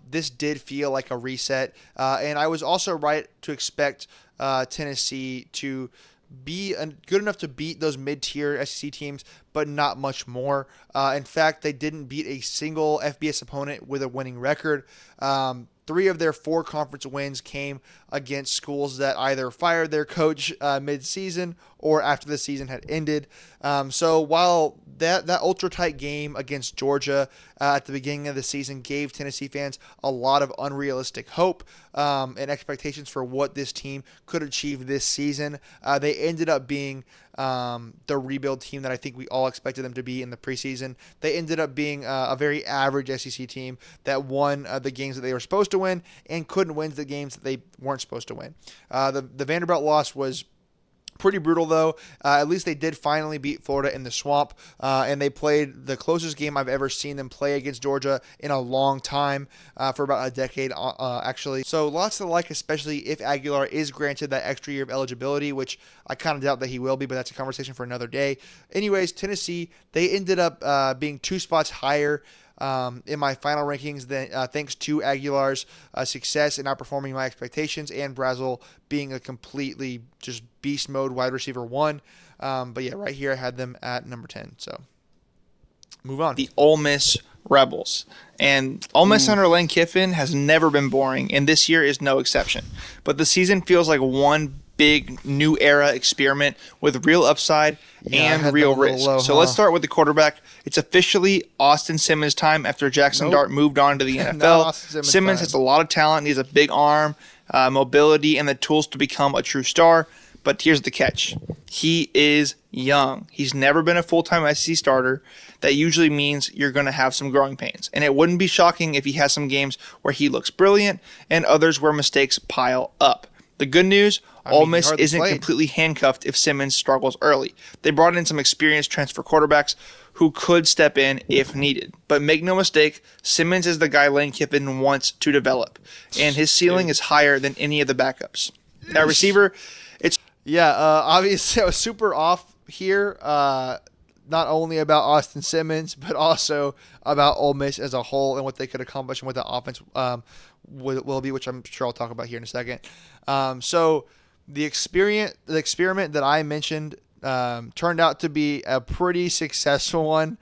This did feel like a reset, and I was also right to expect Tennessee to be good enough to beat those mid-tier SEC teams, but not much more. In fact, they didn't beat a single FBS opponent with a winning record. 3 of their 4 conference wins came against schools that either fired their coach mid-season or after the season had ended. So while that ultra-tight game against Georgia at the beginning of the season gave Tennessee fans a lot of unrealistic hope and expectations for what this team could achieve this season, they ended up being the rebuild team that I think we all expected them to be in the preseason. They ended up being a very average SEC team that won the games that they were supposed to win and couldn't win the games that they weren't supposed to win. The Vanderbilt loss was pretty brutal, though. At least they did finally beat Florida in the Swamp, and they played the closest game I've ever seen them play against Georgia in a long time, for about a decade, actually. So lots to like, especially if Aguilar is granted that extra year of eligibility, which I kind of doubt that he will be, but that's a conversation for another day. Anyways, Tennessee, they ended up being 2 spots higher in my final rankings, thanks to Aguilar's success in outperforming my expectations and Brazel being a completely just beast mode wide receiver 1. But yeah, right here I had them at number 10. So move on. The Ole Miss Rebels. And Ole Miss under Lane Kiffin has never been boring, and this year is no exception. But the season feels like one big new era experiment with real upside and real risk. So let's start with the quarterback. It's officially Austin Simmons time after Jackson Dart moved on to the NFL. Simmons has a lot of talent. He has a big arm, mobility, and the tools to become a true star. But here's the catch. He is young. He's never been a full-time SEC starter. That usually means you're going to have some growing pains. And it wouldn't be shocking if he has some games where he looks brilliant and others where mistakes pile up. The good news, Ole Miss isn't completely handcuffed if Simmons struggles early. They brought in some experienced transfer quarterbacks who could step in if needed. But make no mistake, Simmons is the guy Lane Kiffin wants to develop. And his ceiling is higher than any of the backups. At receiver, it's... Yeah, obviously I was super off here, not only about Austin Simmons, but also about Ole Miss as a whole and what they could accomplish and what the offense will be, which I'm sure I'll talk about here in a second. So the experiment that I mentioned turned out to be a pretty successful one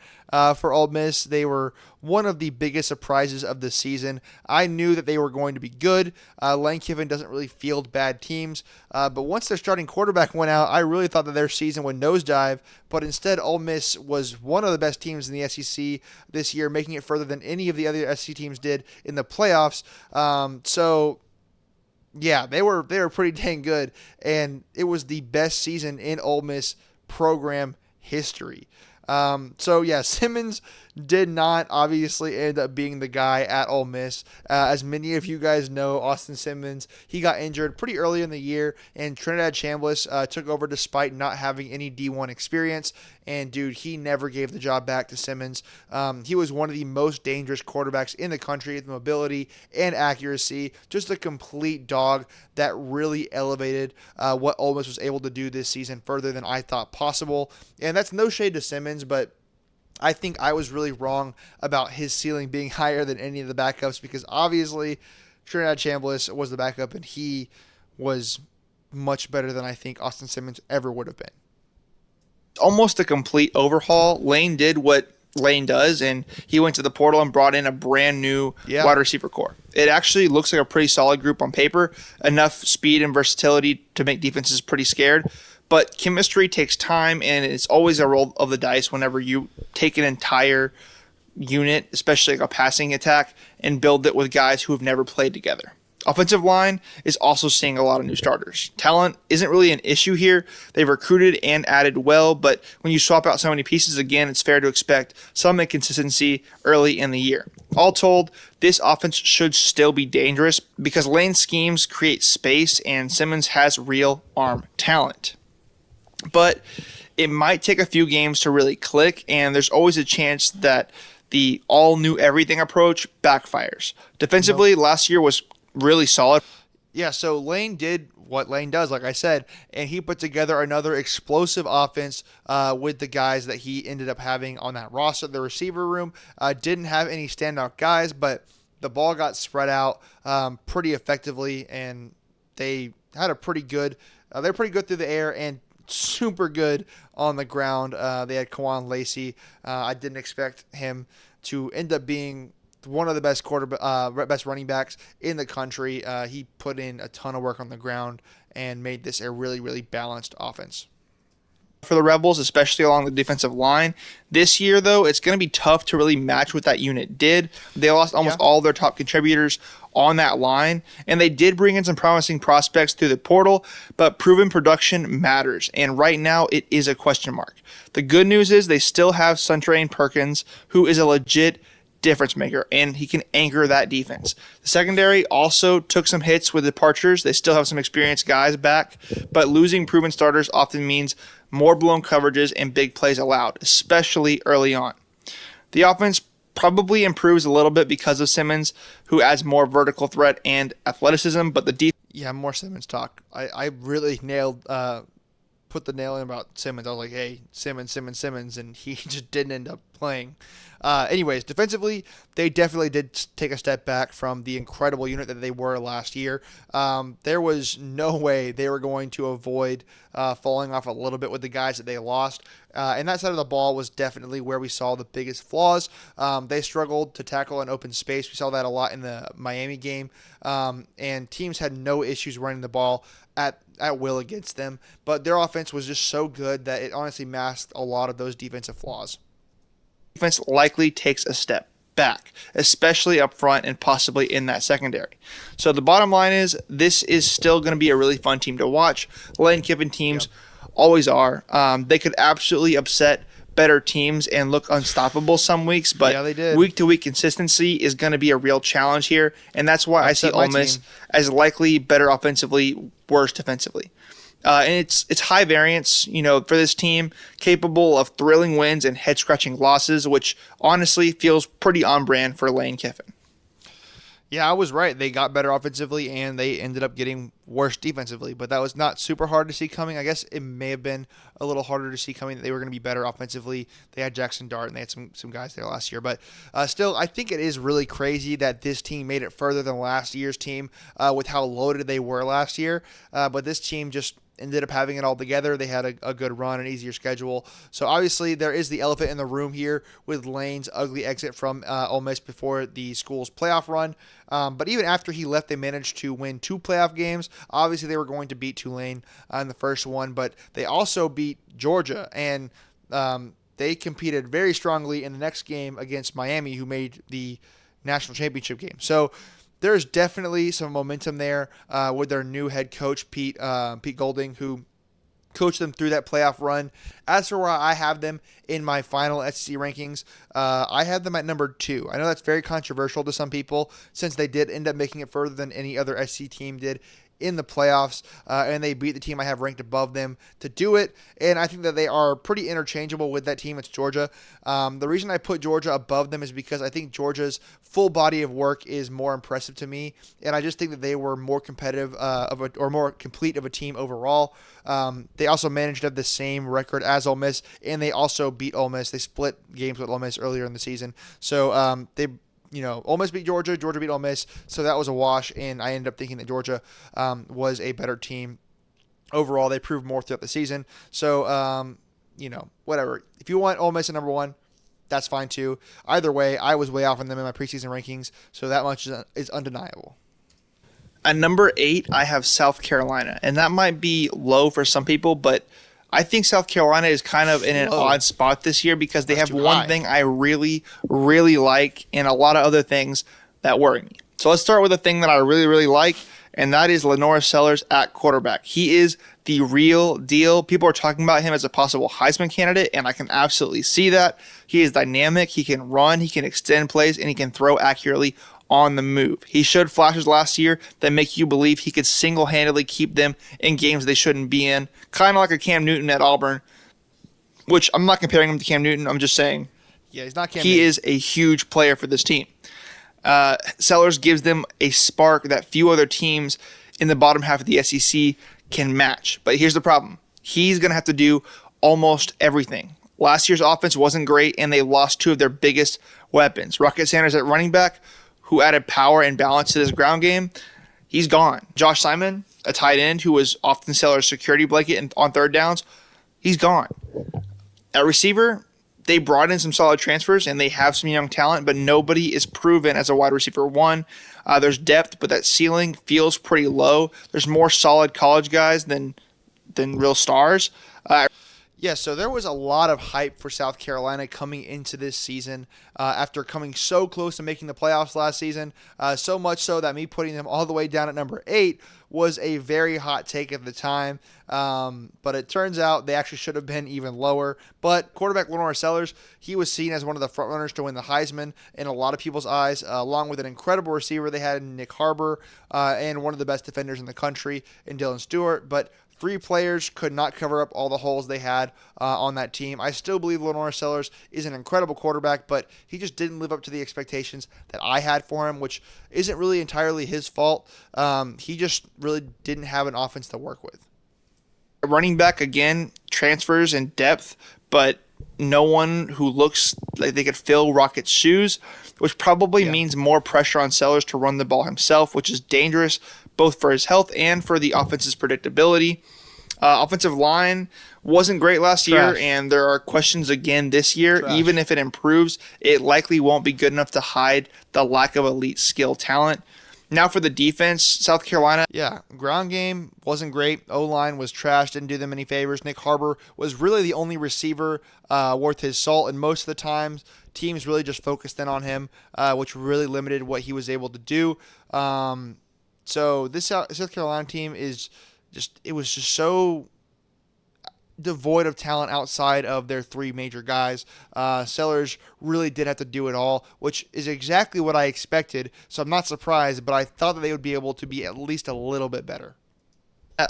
for Ole Miss. They were one of the biggest surprises of the season. I knew that they were going to be good. Lane Kiffin doesn't really field bad teams, but once their starting quarterback went out, I really thought that their season would nosedive, but instead Ole Miss was one of the best teams in the SEC this year, making it further than any of the other SEC teams did in the playoffs. So yeah, they were pretty dang good, and it was the best season in Ole Miss program history. So yeah, Simmons did not obviously end up being the guy at Ole Miss. As many of you guys know, Austin Simmons, he got injured pretty early in the year, and Trinidad Chambliss took over despite not having any D1 experience. And dude, he never gave the job back to Simmons. He was one of the most dangerous quarterbacks in the country with mobility and accuracy. Just a complete dog that really elevated what Ole Miss was able to do this season further than I thought possible. And that's no shade to Simmons, but I think I was really wrong about his ceiling being higher than any of the backups, because obviously Trinidad Chambliss was the backup and he was much better than I think Austin Simmons ever would have been. Almost a complete overhaul. Lane did what Lane does, and he went to the portal and brought in a brand new wide receiver core. It actually looks like a pretty solid group on paper, enough speed and versatility to make defenses pretty scared. But chemistry takes time, and it's always a roll of the dice whenever you take an entire unit, especially like a passing attack, and build it with guys who have never played together. Offensive line is also seeing a lot of new starters. Talent isn't really an issue here. They've recruited and added well, but when you swap out so many pieces, again, it's fair to expect some inconsistency early in the year. All told, this offense should still be dangerous because Lane's schemes create space and Simmons has real arm talent. But it might take a few games to really click, and there's always a chance that the all-new-everything approach backfires. Defensively, last year was really solid. Yeah, so Lane did what Lane does, like I said, and he put together another explosive offense with the guys that he ended up having on that roster. The receiver room didn't have any standout guys, but the ball got spread out pretty effectively, and they had a pretty good they're pretty good through the air and super good on the ground. They had Kawan Lacey. I didn't expect him to end up being one of the best best running backs in the country. He put in a ton of work on the ground and made this a really, really balanced offense. For the Rebels, especially along the defensive line. This year, though, it's going to be tough to really match what that unit did. They lost almost all their top contributors on that line, and they did bring in some promising prospects through the portal, but proven production matters, and right now it is a question mark. The good news is they still have Suntrain Perkins, who is a legit difference maker, and he can anchor that defense. The secondary also took some hits with departures. They still have some experienced guys back, but losing proven starters often means more blown coverages and big plays allowed, especially early on. The offense probably improves a little bit because of Simmons, who adds more vertical threat and athleticism, but the defense... Yeah, more Simmons talk. I really put the nail in about Simmons. I was like, hey, Simmons, and he just didn't end up playing. Anyways, defensively, they definitely did take a step back from the incredible unit that they were last year. There was no way they were going to avoid falling off a little bit with the guys that they lost. And that side of the ball was definitely where we saw the biggest flaws. They struggled to tackle an open space. We saw that a lot in the Miami game. And teams had no issues running the ball at will against them. But their offense was just so good that it honestly masked a lot of those defensive flaws. Defense likely takes a step back, especially up front and possibly in that secondary. So the bottom line is this is still going to be a really fun team to watch. Lane Kiffin teams always are. They could absolutely upset better teams and look unstoppable some weeks, but week-to-week consistency is going to be a real challenge here, and that's why I see Ole Miss as likely better offensively, worse defensively. And it's high variance, for this team, capable of thrilling wins and head-scratching losses, which honestly feels pretty on brand for Lane Kiffin. Yeah, I was right. They got better offensively, and they ended up getting worse defensively. But that was not super hard to see coming. I guess it may have been a little harder to see coming that they were going to be better offensively. They had Jackson Dart, and they had some guys there last year. But still, I think it is really crazy that this team made it further than last year's team with how loaded they were last year. But this team just ended up having it all together. They had a good run, an easier schedule. So obviously there is the elephant in the room here with Lane's ugly exit from Ole Miss before the school's playoff run. But even after he left, they managed to win 2 playoff games. Obviously they were going to beat Tulane in the first one, but they also beat Georgia, and they competed very strongly in the next game against Miami, who made the national championship game. So there's definitely some momentum there with their new head coach, Pete Golding, who coach them through that playoff run. As for where I have them in my final SEC rankings, I have them at number 2. I know that's very controversial to some people since they did end up making it further than any other SEC team did in the playoffs, and they beat the team I have ranked above them to do it. And I think that they are pretty interchangeable with that team. It's Georgia. The reason I put Georgia above them is because I think Georgia's full body of work is more impressive to me, and I just think that they were more competitive or more complete of a team overall. They also managed to have the same record as Ole Miss, and they also beat Ole Miss. They split games with Ole Miss earlier in the season, so Ole Miss beat Georgia, Georgia beat Ole Miss, so that was a wash, and I ended up thinking that Georgia was a better team. Overall, they proved more throughout the season. So, whatever. If you want Ole Miss at number 1, that's fine too. Either way, I was way off on them in my preseason rankings, so that much is undeniable. At number 8, I have South Carolina, and that might be low for some people, but I think South Carolina is kind of in an odd spot this year because they have one thing I really, really like and a lot of other things that worry me. So let's start with the thing that I really, really like, and that is Lenore Sellers at quarterback. He is the real deal. People are talking about him as a possible Heisman candidate, and I can absolutely see that. He is dynamic. He can run. He can extend plays, and he can throw accurately on the move. He showed flashes last year that make you believe he could single-handedly keep them in games they shouldn't be in, kind of like a Cam Newton at Auburn, which I'm not comparing him to Cam Newton. I'm just saying he's not Cam he Newton. is a huge player for this team. Sellers gives them a spark that few other teams in the bottom half of the SEC can match. But here's the problem. He's going to have to do almost everything. Last year's offense wasn't great, and they lost 2 of their biggest weapons. Rocket Sanders at running back, who added power and balance to this ground game, he's gone. Josh Simon, a tight end who was often Sellers' security blanket on third downs, he's gone. At receiver, they brought in some solid transfers, and they have some young talent, but nobody is proven as a wide receiver 1. There's depth, but that ceiling feels pretty low. There's more solid college guys than real stars. Yeah, so there was a lot of hype for South Carolina coming into this season after coming so close to making the playoffs last season, so much so that me putting them all the way down at number 8 was a very hot take at the time, but it turns out they actually should have been even lower. But quarterback Lenore Sellers, he was seen as one of the frontrunners to win the Heisman in a lot of people's eyes, along with an incredible receiver they had in Nick Harbor and one of the best defenders in the country in Dylan Stewart, but 3 players could not cover up all the holes they had on that team. I still believe Lenore Sellers is an incredible quarterback, but he just didn't live up to the expectations that I had for him, which isn't really entirely his fault. He just really didn't have an offense to work with. Running back, again, transfers and depth, but no one who looks like they could fill Rocket's shoes, which probably means more pressure on Sellers to run the ball himself, which is dangerous both for his health and for the offense's predictability. Offensive line wasn't great last year, and there are questions again this year. Even if it improves, it likely won't be good enough to hide the lack of elite skill talent. Now for the defense, South Carolina. Yeah, ground game wasn't great. O-line was trash, didn't do them any favors. Nick Harbor was really the only receiver worth his salt, and most of the times teams really just focused in on him, which really limited what he was able to do. So this South Carolina team was just so devoid of talent outside of their 3 major guys. Sellers really did have to do it all, which is exactly what I expected. So I'm not surprised, but I thought that they would be able to be at least a little bit better.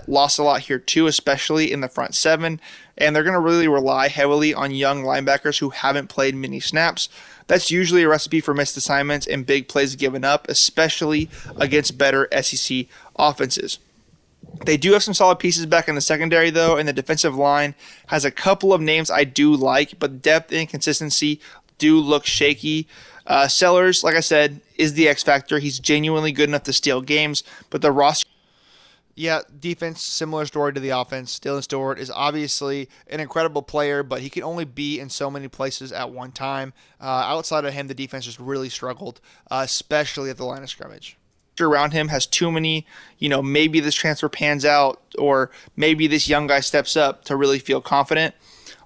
Lost a lot here too, especially in the front 7, and they're going to really rely heavily on young linebackers who haven't played many snaps. That's usually a recipe for missed assignments and big plays given up, especially against better SEC offenses. They do have some solid pieces back in the secondary, though, and the defensive line has a couple of names I do like, but depth and consistency do look shaky. Sellers, like I said, is the X factor. He's genuinely good enough to steal games, but the roster... Yeah, defense, similar story to the offense. Dylan Stewart is obviously an incredible player, but he can only be in so many places at one time. Outside of him, the defense just really struggled, especially at the line of scrimmage. Around him has too many, maybe this transfer pans out or maybe this young guy steps up to really feel confident.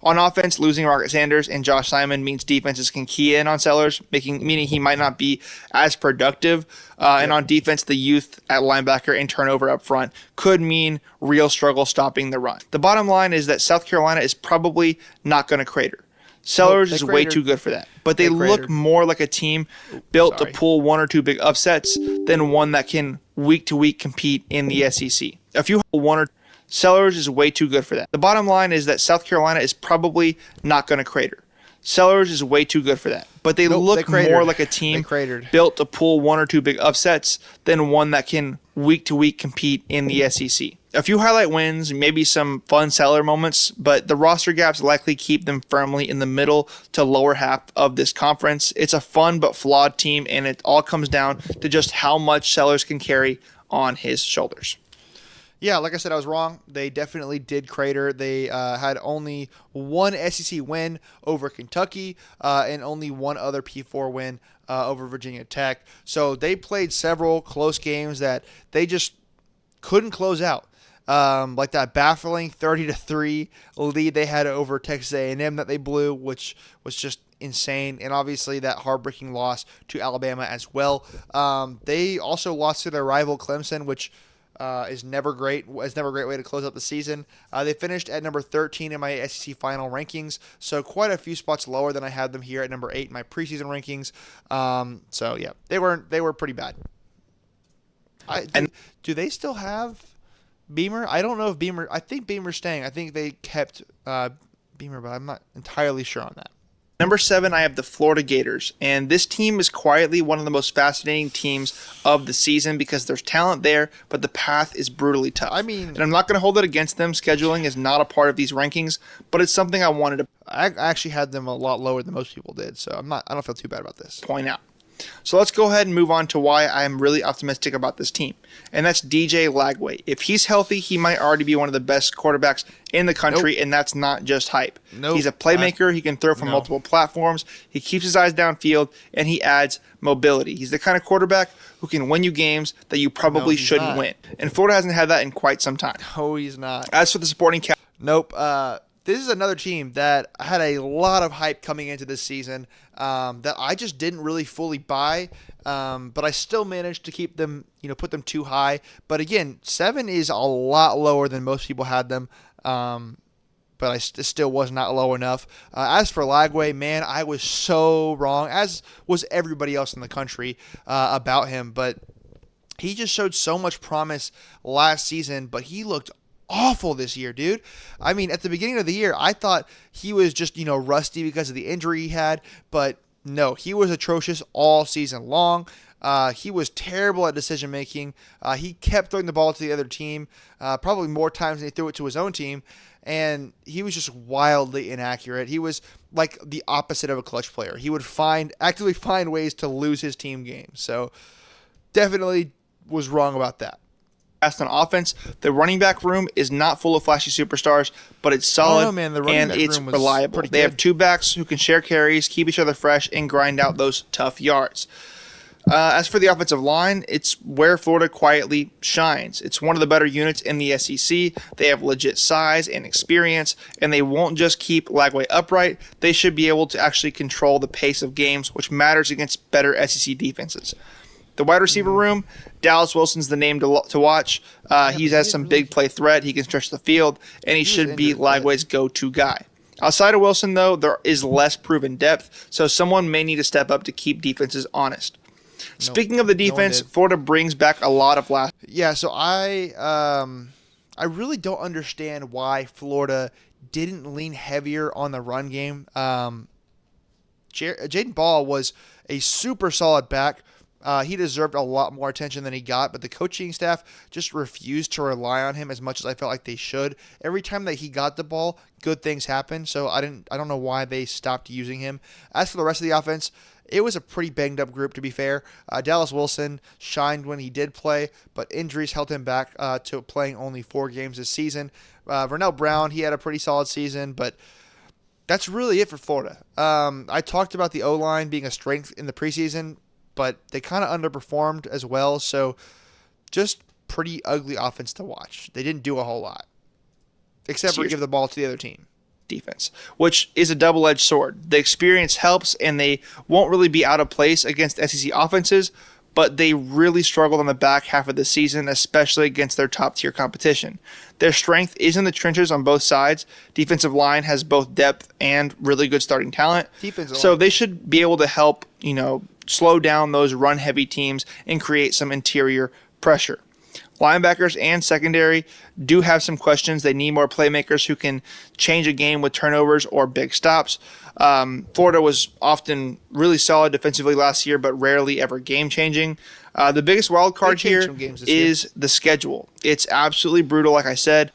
On offense, losing Rocket Sanders and Josh Simon means defenses can key in on Sellers, meaning he might not be as productive. And on defense, the youth at linebacker and turnover up front could mean real struggle stopping the run. The bottom line is that South Carolina is probably not going to crater. Sellers is way too good for that. But they look more like a team built to pull one or two big upsets than one that can week to week compete in the SEC. A few Sellers is way too good for that. The bottom line is that South Carolina is probably not going to crater. Sellers is way too good for that. But they look more like a team built to pull one or two big upsets than one that can week to week compete in the SEC. A few highlight wins, maybe some fun seller moments, but the roster gaps likely keep them firmly in the middle to lower half of this conference. It's a fun but flawed team, and it all comes down to just how much Sellers can carry on his shoulders. Yeah, like I said, I was wrong. They definitely did crater. They had only one SEC win over Kentucky and only one other P4 win over Virginia Tech. So they played several close games that they just couldn't close out. Like that baffling 30-3 lead they had over Texas A&M that they blew, which was just insane, and obviously that heartbreaking loss to Alabama as well. They also lost to their rival Clemson, which is never great. It's never a great way to close out the season. They finished at number 13 in my SEC final rankings, so quite a few spots lower than I had them here at number 8 in my preseason rankings. So yeah, they were pretty bad. Do they still have Beamer? I don't know if Beamer. I think Beamer's staying. I think they kept Beamer, but I'm not entirely sure on that. Number 7, I have the Florida Gators, and this team is quietly one of the most fascinating teams of the season because there's talent there, but the path is brutally tough. And I'm not going to hold it against them. Scheduling is not a part of these rankings, but it's something I wanted to. I actually had them a lot lower than most people did, so I don't feel too bad about this. Point out. So let's go ahead and move on to why I'm really optimistic about this team, and that's DJ Lagway. If he's healthy, he might already be one of the best quarterbacks in the country, and that's not just hype. He's a playmaker. He can throw from multiple platforms. He keeps his eyes downfield, and he adds mobility. He's the kind of quarterback who can win you games that you probably shouldn't win, and Florida hasn't had that in quite some time. No, he's not. As for the supporting cast, this is another team that had a lot of hype coming into this season that I just didn't really fully buy, but I still managed to keep them, put them too high. But again, 7 is a lot lower than most people had them, but I still was not low enough. As for Lagway, man, I was so wrong, as was everybody else in the country about him. But he just showed so much promise last season, but he looked awful this year, dude. I mean, at the beginning of the year, I thought he was just, rusty because of the injury he had, but no, he was atrocious all season long. He was terrible at decision making. He kept throwing the ball to the other team, probably more times than he threw it to his own team, and he was just wildly inaccurate. He was like the opposite of a clutch player. He would actively find ways to lose his team games. So definitely was wrong about that. On offense, the running back room is not full of flashy superstars, but it's solid and it's reliable. They have 2 backs who can share carries, keep each other fresh, and grind out those tough yards. As for the offensive line, it's where Florida quietly shines. It's one of the better units in the SEC. They have legit size and experience, and they won't just keep Lagway upright. They should be able to actually control the pace of games, which matters against better SEC defenses. The wide receiver room, Dallas Wilson's the name to watch. He has some big play threat. He can stretch the field, and he should be Lagway's go-to guy. Outside of Wilson, though, there is less proven depth, so someone may need to step up to keep defenses honest. Speaking of the defense, Florida brings back a lot of last. Yeah, so I really don't understand why Florida didn't lean heavier on the run game. Jaden Ball was a super solid back. He deserved a lot more attention than he got, but the coaching staff just refused to rely on him as much as I felt like they should. Every time that he got the ball, good things happened, so I don't know why they stopped using him. As for the rest of the offense, it was a pretty banged up group, to be fair. Dallas Wilson shined when he did play, but injuries held him back to playing only 4 games this season. Vernell Brown, he had a pretty solid season, but that's really it for Florida. I talked about the O-line being a strength in the preseason, but they kind of underperformed as well, so just pretty ugly offense to watch. They didn't do a whole lot, except for give the ball to the other team. defense, which is a double-edged sword. The experience helps, and they won't really be out of place against SEC offenses, but they really struggled on the back half of the season, especially against their top-tier competition. Their strength is in the trenches on both sides. Defensive line has both depth and really good starting talent. So they should be able to help, slow down those run-heavy teams and create some interior pressure. Linebackers and secondary do have some questions. They need more playmakers who can change a game with turnovers or big stops. Florida was often really solid defensively last year, but rarely ever game-changing. The biggest wild card here is the schedule. It's absolutely brutal, like I said.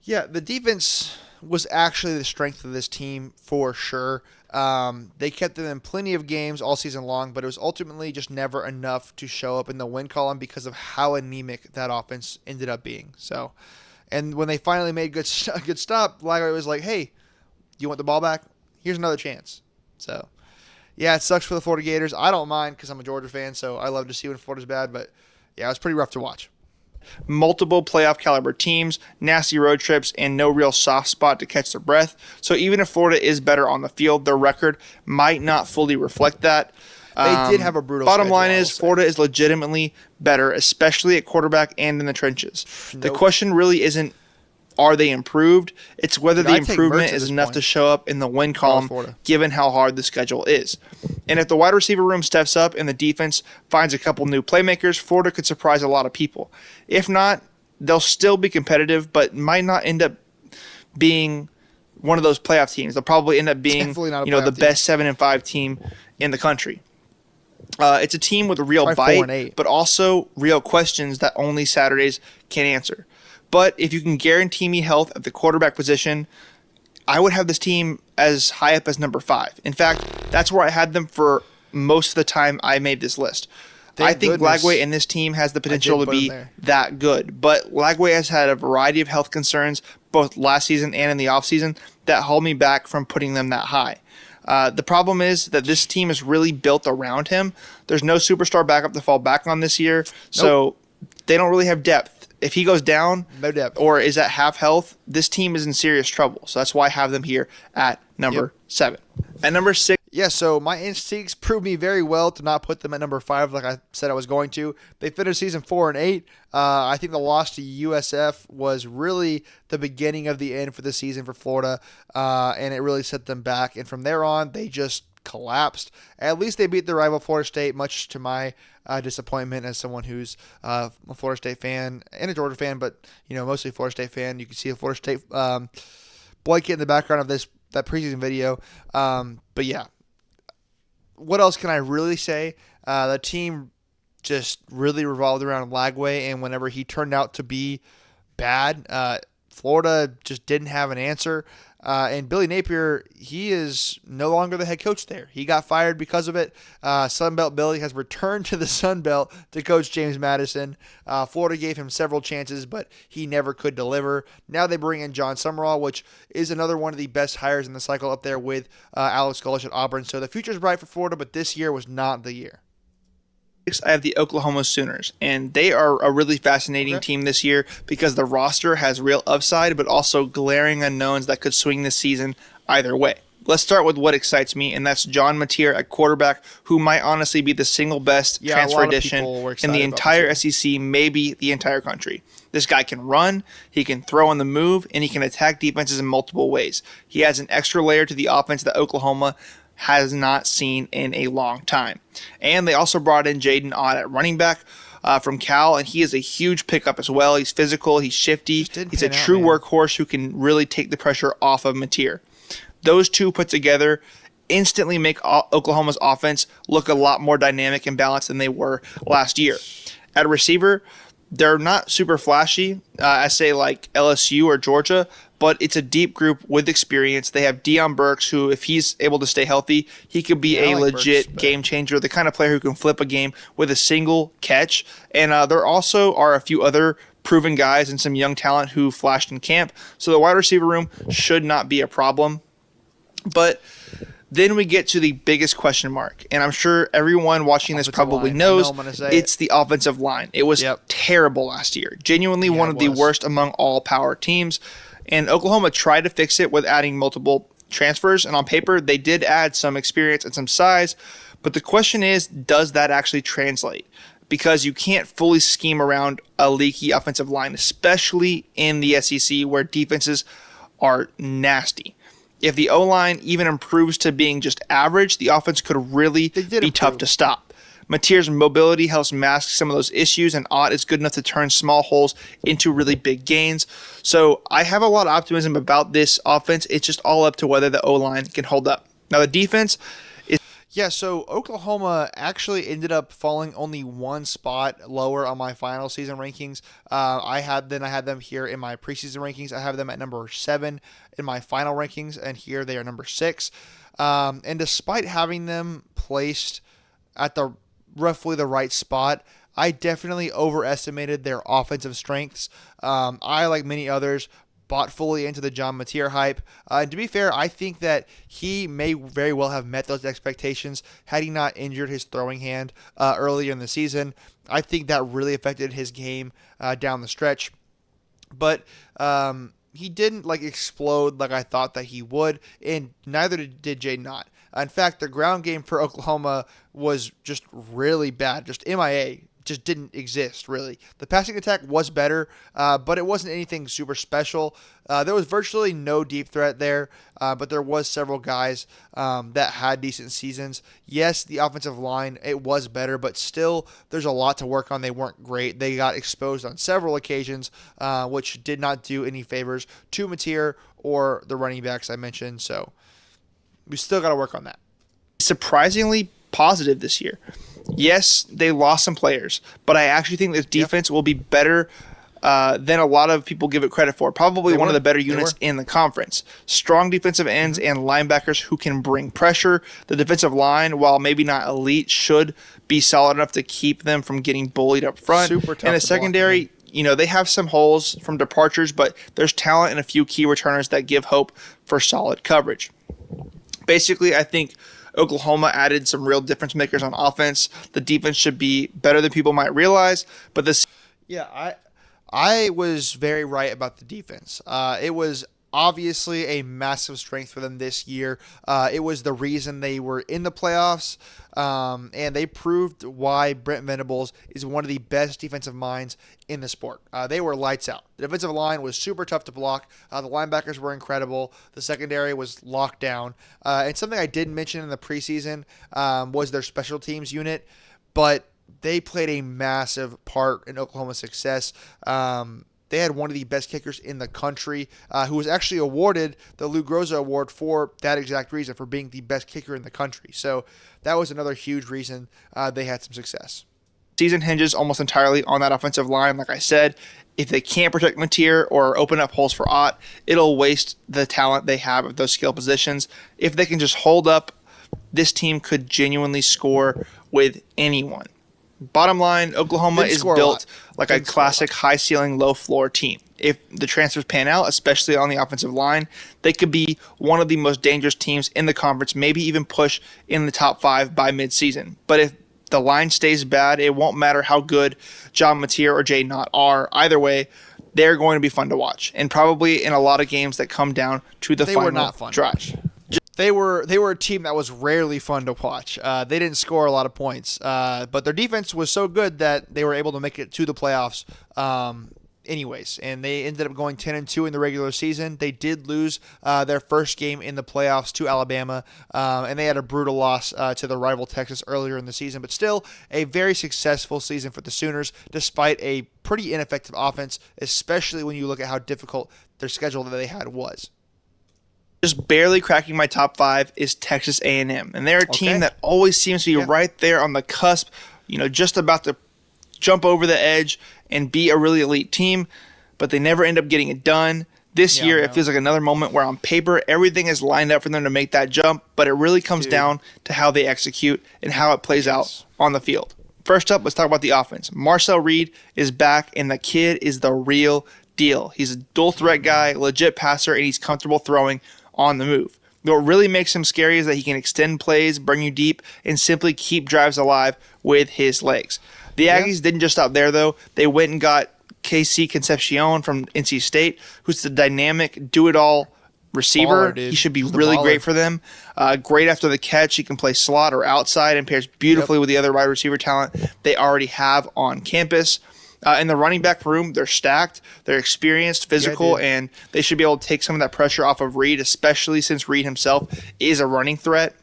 Yeah, the defense was actually the strength of this team for sure. They kept them in plenty of games all season long, but it was ultimately just never enough to show up in the win column because of how anemic that offense ended up being. So, and when they finally made a good stop, Lagway was like, "Hey, you want the ball back? Here's another chance." So, yeah, it sucks for the Florida Gators. I don't mind because I'm a Georgia fan, so I love to see when Florida's bad. But yeah, it was pretty rough to watch. Multiple playoff caliber teams, nasty road trips, and no real soft spot to catch their breath. So even if Florida is better on the field, their record might not fully reflect that. They did have a brutal bottom schedule, line is Florida is legitimately better, especially at quarterback and in the trenches. Nope. The question really isn't, are they improved? It's whether the improvement is enough to show up in the win column, given how hard the schedule is. And if the wide receiver room steps up and the defense finds a couple new playmakers, Florida could surprise a lot of people. If not, they'll still be competitive, but might not end up being one of those playoff teams. They'll probably end up being, the best 7-5 team in the country. It's a team with a real bite, but also real questions that only Saturdays can answer. But if you can guarantee me health at the quarterback position, I would have this team as high up as number 5. In fact, that's where I had them for most of the time I made this list. I think Lagway and this team has the potential to be that good. But Lagway has had a variety of health concerns, both last season and in the offseason, that hold me back from putting them that high. The problem is that this team is really built around him. There's no superstar backup to fall back on this year, so they don't really have depth. If he goes down or is at half health, this team is in serious trouble. So that's why I have them here at number 7. At number 6. Yeah, so my instincts proved me very well to not put them at number 5 like I said I was going to. They finished season 4-8. I think the loss to USF was really the beginning of the end for the season for Florida, and it really set them back. And from there on, they just collapsed. At least they beat their rival Florida State, much to my disappointment as someone who's a Florida State fan and a Georgia fan, but mostly Florida State fan. You can see a Florida State blanket in the background of that preseason video. But yeah, what else can I really say? The team just really revolved around Lagway, and whenever he turned out to be bad, Florida just didn't have an answer. And Billy Napier, he is no longer the head coach there. He got fired because of it. Sunbelt Billy has returned to the Sunbelt to coach James Madison. Florida gave him several chances, but he never could deliver. Now they bring in John Summerall, which is another one of the best hires in the cycle up there with Alex Golesh at Auburn. So the future's bright for Florida, but this year was not the year. I have the Oklahoma Sooners, and they are a really fascinating team this year because the roster has real upside, but also glaring unknowns that could swing this season either way. Let's start with what excites me, and that's John Mateer at quarterback, who might honestly be the single best transfer addition in the entire SEC, maybe the entire country. This guy can run, he can throw on the move, and he can attack defenses in multiple ways. He adds an extra layer to the offense that Oklahoma has not seen in a long time. And they also brought in Jaden Ott at running back from Cal, and he is a huge pickup as well. He's physical, he's shifty, he's a true workhorse who can really take the pressure off of Mateer. Those two put together instantly make Oklahoma's offense look a lot more dynamic and balanced than they were last year. At receiver, they're not super flashy, as say like LSU or Georgia, but it's a deep group with experience. They have Deion Burks, who, if he's able to stay healthy, he could be a legit game changer, the kind of player who can flip a game with a single catch. And there also are a few other proven guys and some young talent who flashed in camp. So the wide receiver room should not be a problem. But then we get to the biggest question mark, and I'm sure everyone watching this probably knows it's the offensive line. It was terrible last year, genuinely one of the worst among all power teams. And Oklahoma tried to fix it with adding multiple transfers, and on paper, they did add some experience and some size. But the question is, does that actually translate? Because you can't fully scheme around a leaky offensive line, especially in the SEC where defenses are nasty. If the O-line even improves to being just average, the offense could really be tough to stop. Mateer's mobility helps mask some of those issues, and Ott is good enough to turn small holes into really big gains. So I have a lot of optimism about this offense. It's just all up to whether the O-line can hold up. Now the defense is... Yeah, so Oklahoma actually ended up falling only one spot lower on my final season rankings. I had them here in my preseason rankings. I have them at number 7 in my final rankings, and here they are number 6. And despite having them placed at roughly the right spot, I definitely overestimated their offensive strengths. I, like many others, bought fully into the John Mateer hype. And to be fair, I think that he may very well have met those expectations had he not injured his throwing hand earlier in the season. I think that really affected his game down the stretch. But he didn't explode like I thought that he would, and neither did Jay Knott. In fact, the ground game for Oklahoma was just really bad, just MIA. Just didn't exist, really. The passing attack was better, but it wasn't anything super special. There was virtually no deep threat there, but there was several guys that had decent seasons. Yes, the offensive line, it was better, but still there's a lot to work on. They weren't great. They got exposed on several occasions, which did not do any favors to Mateer or the running backs I mentioned, so we still got to work on that. Surprisingly positive this year. Yes, they lost some players, but I actually think this defense will be better than a lot of people give it credit for. Probably one of the better units in the conference. Strong defensive ends and linebackers who can bring pressure. The defensive line, while maybe not elite, should be solid enough to keep them from getting bullied up front. Super tough and the secondary, they have some holes from departures, but there's talent and a few key returners that give hope for solid coverage. Basically, I think Oklahoma added some real difference makers on offense. The defense should be better than people might realize, but this... Yeah, I was very right about the defense. It was obviously a massive strength for them this year. It was the reason they were in the playoffs, and they proved why Brent Venables is one of the best defensive minds in the sport. They were lights out. The defensive line was super tough to block. The linebackers were incredible. The secondary was locked down. And something I didn't mention in the preseason was their special teams unit, but they played a massive part in Oklahoma's success. They had one of the best kickers in the country, who was actually awarded the Lou Groza Award for that exact reason, for being the best kicker in the country. So that was another huge reason they had some success. Season hinges almost entirely on that offensive line. Like I said, if they can't protect Mateer or open up holes for Ott, it'll waste the talent they have at those skill positions. If they can just hold up, this team could genuinely score with anyone. Bottom line, Oklahoma is built like a classic high-ceiling, low-floor team. If the transfers pan out, especially on the offensive line, they could be one of the most dangerous teams in the conference, maybe even push in the top 5 by midseason. But if the line stays bad, it won't matter how good John Mateer or Jay Knott are. Either way, they're going to be fun to watch, and probably in a lot of games that come down to the final drive. They were a team that was rarely fun to watch. They didn't score a lot of points, but their defense was so good that they were able to make it to the playoffs anyways. And they ended up going 10-2 in the regular season. They did lose their first game in the playoffs to Alabama, and they had a brutal loss to the rival Texas earlier in the season. But still, a very successful season for the Sooners, despite a pretty ineffective offense, especially when you look at how difficult their schedule that they had was. Just barely cracking my top 5 is Texas A&M. And they're a team that always seems to be right there on the cusp, just about to jump over the edge and be a really elite team, but they never end up getting it done. This year, it feels like another moment where on paper, everything is lined up for them to make that jump, but it really comes down to how they execute and how it plays out on the field. First up, let's talk about the offense. Marcel Reed is back, and the kid is the real deal. He's a dual threat guy, legit passer, and he's comfortable throwing on the move. What really makes him scary is that he can extend plays, bring you deep, and simply keep drives alive with his legs. The Aggies didn't just stop there, though. They went and got KC Concepcion from NC State, who's the dynamic, do-it-all receiver. Baller, dude. He should be Just a really baller. great for them. Great after the catch. He can play slot or outside and pairs beautifully with the other wide receiver talent they already have on campus. In the running back room, they're stacked. They're experienced, physical, and they should be able to take some of that pressure off of Reed, especially since Reed himself is a running threat.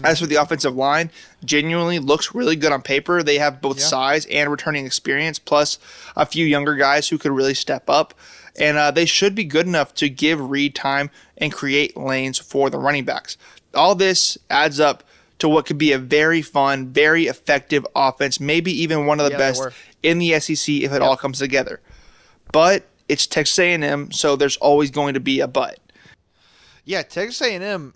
As for the offensive line, genuinely looks really good on paper. They have both size and returning experience, plus a few younger guys who could really step up. And they should be good enough to give Reed time and create lanes for the running backs. All this adds up to what could be a very fun, very effective offense, maybe even one of the best in the SEC if it all comes together. But it's Texas A&M, so there's always going to be a but. Yeah, Texas A&M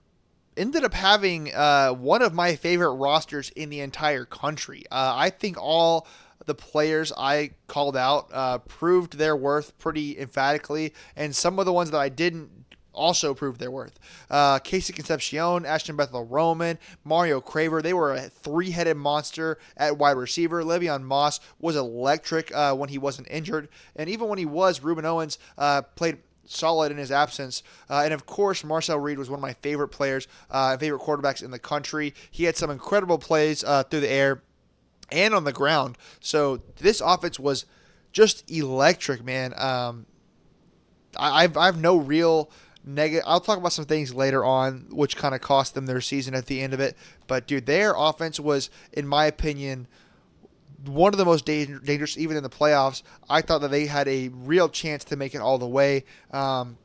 ended up having one of my favorite rosters in the entire country. I think all the players I called out proved their worth pretty emphatically, and some of the ones that I didn't also proved their worth. Casey Concepcion, Ashton Bethel Roman, Mario Craver, they were a three-headed monster at wide receiver. Le'Veon Moss was electric when he wasn't injured, and even when he was, Ruben Owens played solid in his absence. And of course, Marcel Reed was one of my favorite players, favorite quarterbacks in the country. He had some incredible plays through the air and on the ground. So this offense was just electric, man. I've no real negative. I'll talk about some things later on which kind of cost them their season at the end of it. But dude, their offense was, in my opinion, one of the most dangerous, even in the playoffs. I thought that they had a real chance to make it all the way.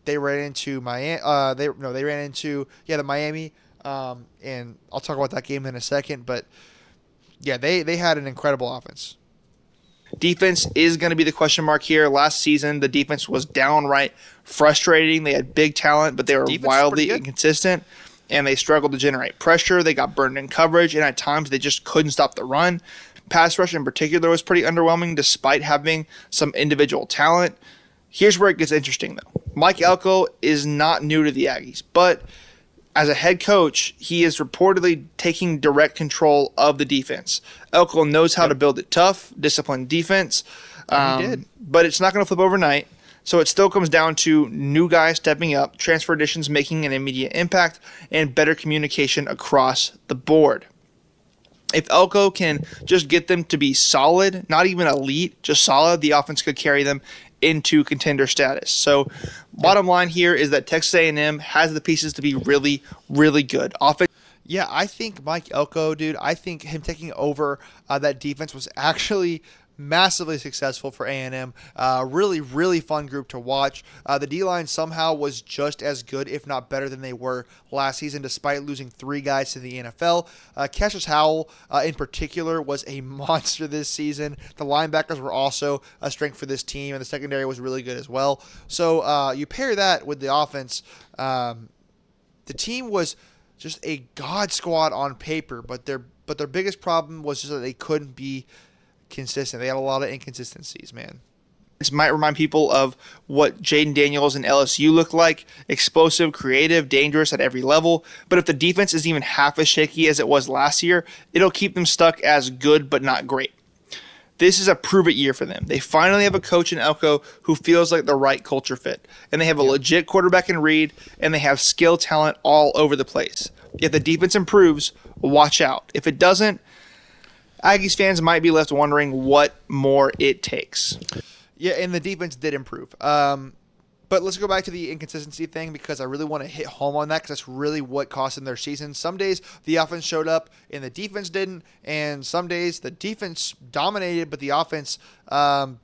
They ran into Miami. They ran into the Miami, and I'll talk about that game in a second. But yeah, they had an incredible offense. Defense is going to be the question mark here. Last season, the defense was downright frustrating. They had big talent, but they were wildly inconsistent, and they struggled to generate pressure. They got burned in coverage, and at times they just couldn't stop the run. Pass rush in particular was pretty underwhelming despite having some individual talent. Here's where it gets interesting, though. Mike Elko is not new to the Aggies, but as a head coach, he is reportedly taking direct control of the defense. Elko knows how to build it tough, disciplined defense, he did. but it's not going to flip overnight. So it still comes down to new guys stepping up, transfer additions making an immediate impact, and better communication across the board. If Elko can just get them to be solid, not even elite, just solid, the offense could carry them into contender status. So bottom line here is that Texas A&M has the pieces to be really, really good. Yeah, I think Mike Elko, dude, I think him taking over that defense was actually massively successful for A&M. Really, really fun group to watch. The D-line somehow was just as good, if not better, than they were last season, despite losing 3 guys to the NFL. Cassius Howell, in particular, was a monster this season. The linebackers were also a strength for this team, and the secondary was really good as well. So you pair that with the offense. The team was just a god squad on paper, but their biggest problem was just that they couldn't be consistent. They had a lot of inconsistencies, man. This might remind people of what Jaden Daniels and LSU look like. Explosive, creative, dangerous at every level. But if the defense is even half as shaky as it was last year, it'll keep them stuck as good but not great. This is a prove-it year for them. They finally have a coach in Elko who feels like the right culture fit. And they have a legit quarterback in Reed, and they have skill talent all over the place. If the defense improves, watch out. If it doesn't, Aggies fans might be left wondering what more it takes. Yeah, and the defense did improve. But let's go back to the inconsistency thing because I really want to hit home on that because that's really what cost them their season. Some days the offense showed up and the defense didn't, and some days the defense dominated but the offense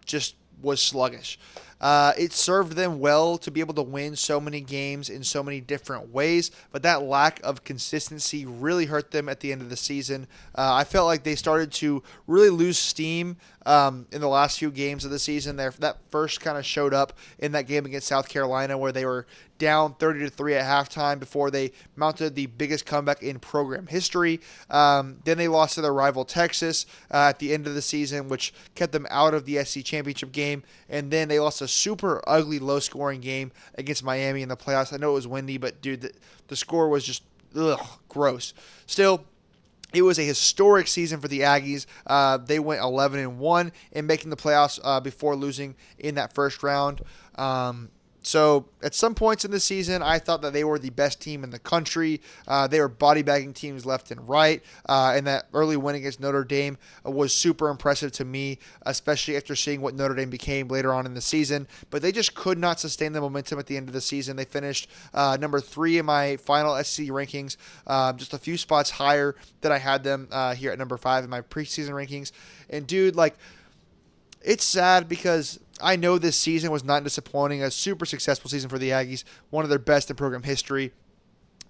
just was sluggish. It served them well to be able to win so many games in so many different ways, but that lack of consistency really hurt them at the end of the season. I felt like they started to really lose steam in the last few games of the season. That first kind of showed up in that game against South Carolina where they were down 30-3 at halftime before they mounted the biggest comeback in program history. Then they lost to their rival Texas at the end of the season, which kept them out of the SEC championship game. And then they lost a super ugly, low-scoring game against Miami in the playoffs. I know it was windy, but dude, the score was just gross. Still, It was a historic season for the Aggies. They went 11-1 in making the playoffs before losing in that first round. So at some points in the season, I thought that they were the best team in the country. They were body bagging teams left and right. And that early win against Notre Dame was super impressive to me, especially after seeing what Notre Dame became later on in the season. But they just could not sustain the momentum at the end of the season. They finished number 3 in my final SEC rankings, just a few spots higher than I had them here at number 5 in my preseason rankings. And dude, like, it's sad because I know this season was not disappointing. A super successful season for the Aggies, one of their best in program history.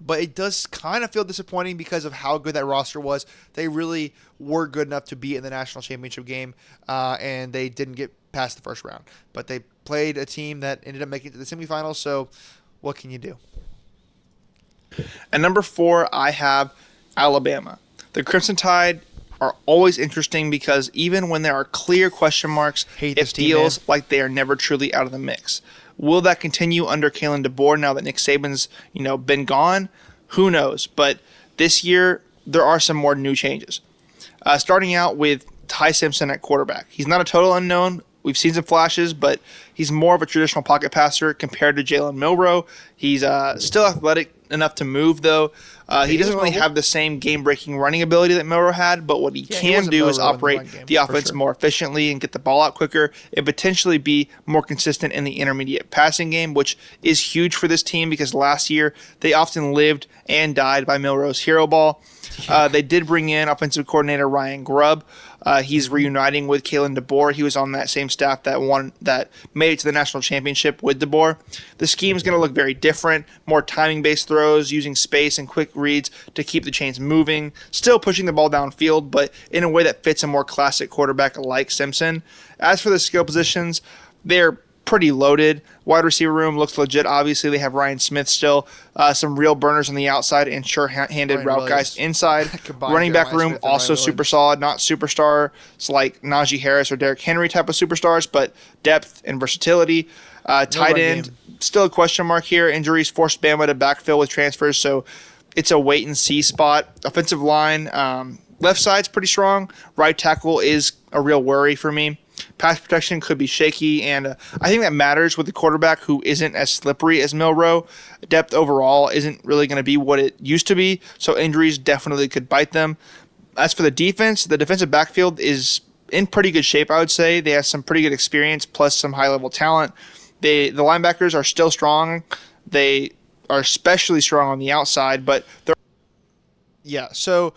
But it does kind of feel disappointing because of how good that roster was. They really were good enough to be in the national championship game, and they didn't get past the first round. But they played a team that ended up making it to the semifinals, so what can you do? At number 4, I have Alabama. The Crimson Tide are always interesting because even when there are clear question marks, it feels like they are never truly out of the mix. Will that continue under Kalen DeBoer now that Nick Saban's been gone? Who knows? But this year there are some more new changes. Starting out with Ty Simpson at quarterback. He's not a total unknown. We've seen some flashes, but he's more of a traditional pocket passer compared to Jalen Milroe. He's still athletic enough to move, though. He doesn't really have the same game-breaking running ability that Milroe had, but what he can do is operate the offense more efficiently and get the ball out quicker and potentially be more consistent in the intermediate passing game, which is huge for this team because last year they often lived and died by Milroe's hero ball. They did bring in offensive coordinator Ryan Grubb. He's reuniting with Kalen DeBoer. He was on that same staff that made it to the national championship with DeBoer. The scheme is going to look very different, more timing-based throws, using space and quick reads to keep the chains moving, still pushing the ball downfield, but in a way that fits a more classic quarterback like Simpson. As for the skill positions, they're pretty loaded. Wide receiver room looks legit. Obviously, they have Ryan Smith still. Some real burners on the outside and sure-handed route guys inside. Running back room also super solid. Not superstars like Najee Harris or Derrick Henry type of superstars, but depth and versatility. Tight end, still a question mark here. Injuries forced Bama to backfill with transfers, so it's a wait-and-see spot. Offensive line, left side's pretty strong. Right tackle is a real worry for me. Pass protection could be shaky, and I think that matters with the quarterback who isn't as slippery as Milroe. Depth overall isn't really going to be what it used to be, so injuries definitely could bite them. As for the defense, the defensive backfield is in pretty good shape, I would say. They have some pretty good experience plus some high-level talent. The linebackers are still strong. They are especially strong on the outside, but they're... Yeah, so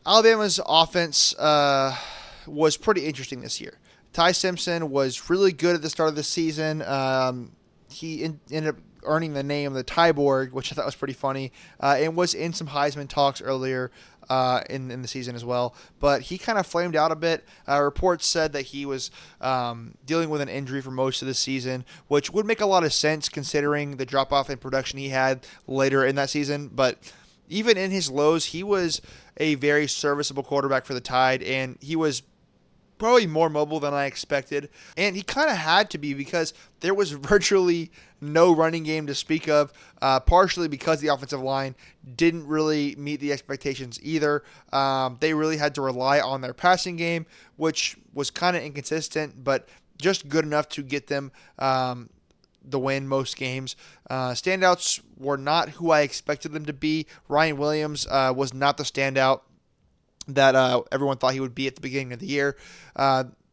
Alabama's offense was pretty interesting this year. Ty Simpson was really good at the start of the season. He ended up earning the name the Tyborg, which I thought was pretty funny, and was in some Heisman talks earlier in the season as well. But he kind of flamed out a bit. Reports said that he was dealing with an injury for most of the season, which would make a lot of sense considering the drop-off in production he had later in that season. But even in his lows, he was a very serviceable quarterback for the Tide, and he was probably more mobile than I expected. And he kind of had to be because there was virtually no running game to speak of, partially because the offensive line didn't really meet the expectations either. They really had to rely on their passing game, which was kind of inconsistent, but just good enough to get them the win most games. Standouts were not who I expected them to be. Ryan Williams was not the standout that everyone thought he would be at the beginning of the year.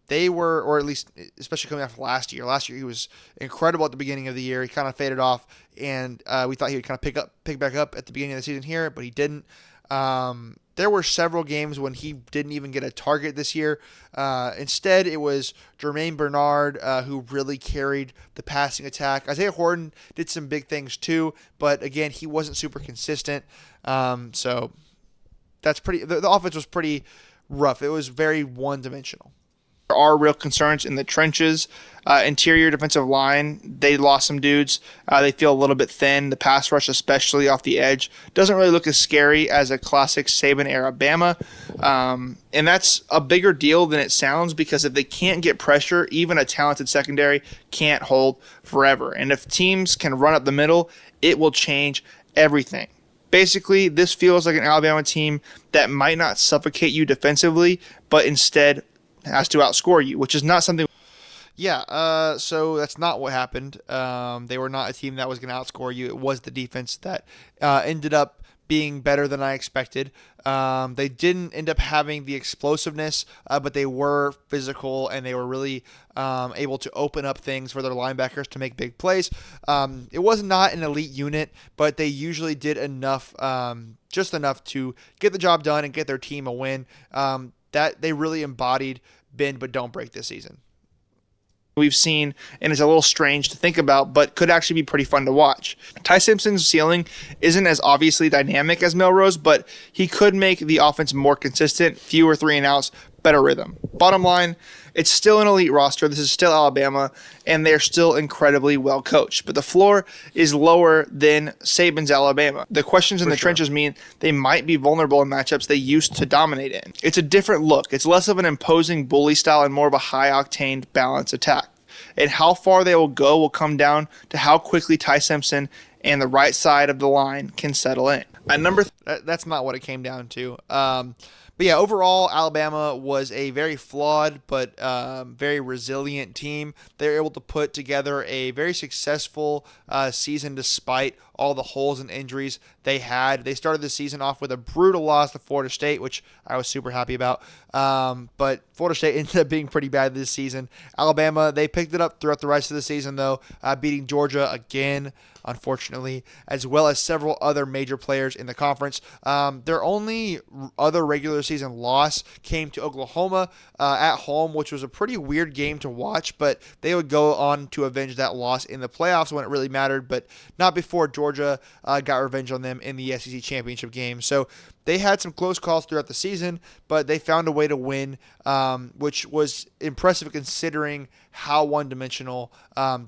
They were, or at least, especially coming off last year. Last year he was incredible at the beginning of the year. He kind of faded off, and we thought he would kind of pick back up at the beginning of the season here, but he didn't. There were several games when he didn't even get a target this year. Instead, it was Jermaine Bernard who really carried the passing attack. Isaiah Horton did some big things too, but again, he wasn't super consistent. So that's pretty. The offense was pretty rough. It was very one-dimensional. There are real concerns in the trenches. Interior defensive line, they lost some dudes. They feel a little bit thin. The pass rush, especially off the edge, doesn't really look as scary as a classic Saban-era Bama. And that's a bigger deal than it sounds because if they can't get pressure, even a talented secondary can't hold forever. And if teams can run up the middle, it will change everything. Basically, this feels like an Alabama team that might not suffocate you defensively, but instead has to outscore you, which is not something. Yeah, so that's not what happened. They were not a team that was going to outscore you. It was the defense that ended up being better than I expected. They didn't end up having the explosiveness, but they were physical and they were really able to open up things for their linebackers to make big plays. It was not an elite unit, but they usually did enough, just enough to get the job done and get their team a win. That they really embodied bend but don't break this season. We've seen, and it's a little strange to think about, but could actually be pretty fun to watch. Ty Simpson's ceiling isn't as obviously dynamic as Melrose, but he could make the offense more consistent, fewer 3-and-outs, better rhythm. Bottom line, it's still an elite roster. This is still Alabama, and they're still incredibly well coached. But the floor is lower than Saban's Alabama. The questions in the trenches mean they might be vulnerable in matchups they used to dominate in. It's a different look. It's less of an imposing bully style and more of a high-octane balanced attack. And how far they will go will come down to how quickly Ty Simpson and the right side of the line can settle in. At number that's not what it came down to. But yeah, overall, Alabama was a very flawed but very resilient team. They were able to put together a very successful season despite all the holes and injuries they had. They started the season off with a brutal loss to Florida State, which I was super happy about. But Florida State ended up being pretty bad this season. Alabama, they picked it up throughout the rest of the season, though, beating Georgia again, unfortunately, as well as several other major players in the conference. Their only other regular season loss came to Oklahoma at home, which was a pretty weird game to watch, but they would go on to avenge that loss in the playoffs when it really mattered, but not before Georgia got revenge on them in the SEC championship game. So they had some close calls throughout the season, but they found a way to win, which was impressive considering how one-dimensional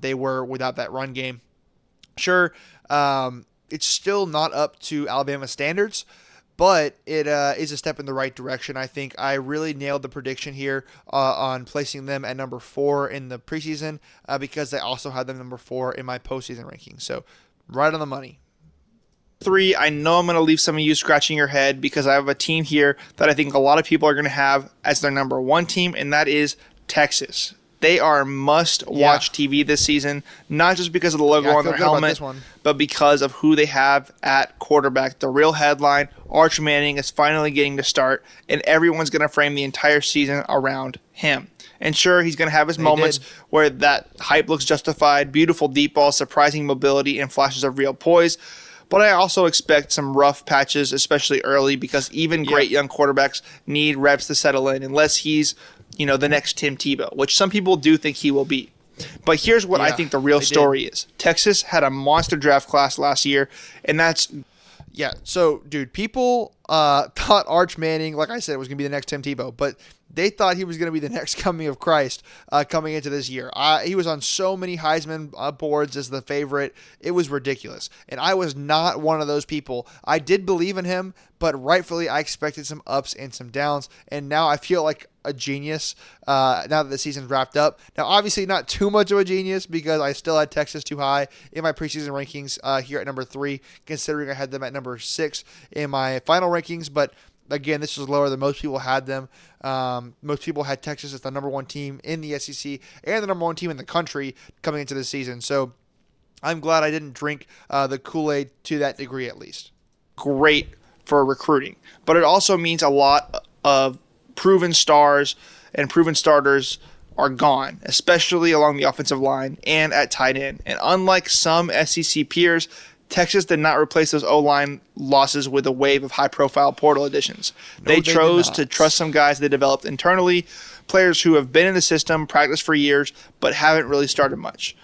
they were without that run game. Sure, it's still not up to Alabama standards, but it is a step in the right direction. I think I really nailed the prediction here on placing them at number 4 in the preseason because I also had them number 4 in my postseason rankings. So right on the money. 3, I know I'm going to leave some of you scratching your head because I have a team here that I think a lot of people are going to have as their number 1 team, and that is Texas. They are must-watch TV this season, not just because of the logo on their helmet, but because of who they have at quarterback. The real headline, Arch Manning, is finally getting to start, and everyone's going to frame the entire season around him. And sure, he's going to have his moments where that hype looks justified, beautiful deep balls, surprising mobility, and flashes of real poise. But I also expect some rough patches, especially early, because even great young quarterbacks need reps to settle in, unless he's the next Tim Tebow, which some people do think he will be. But here's what I think the real story is. Texas had a monster draft class last year, and that's... Yeah, so, dude, people thought Arch Manning, like I said, was going to be the next Tim Tebow, but they thought he was going to be the next coming of Christ coming into this year. He was on so many Heisman boards as the favorite. It was ridiculous. And I was not one of those people. I did believe in him, but rightfully I expected some ups and some downs. And now I feel like a genius now that the season's wrapped up. Now, obviously not too much of a genius because I still had Texas too high in my preseason rankings here at number 3, considering I had them at number 6 in my final rankings. But again, this was lower than most people had them. Most people had Texas as the number 1 team in the SEC and the number 1 team in the country coming into the season. So I'm glad I didn't drink the Kool-Aid to that degree at least. Great for recruiting. But it also means a lot of proven stars and proven starters are gone, especially along the offensive line and at tight end. And unlike some SEC peers, Texas did not replace those O-line losses with a wave of high-profile portal additions. They chose to trust some guys they developed internally, players who have been in the system, practiced for years, but haven't really started much.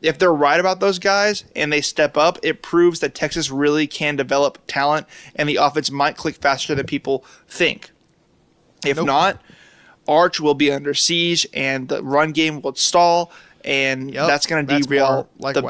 If they're right about those guys and they step up, it proves that Texas really can develop talent and the offense might click faster than people think. If not, Arch will be under siege and the run game will stall, and that's going to derail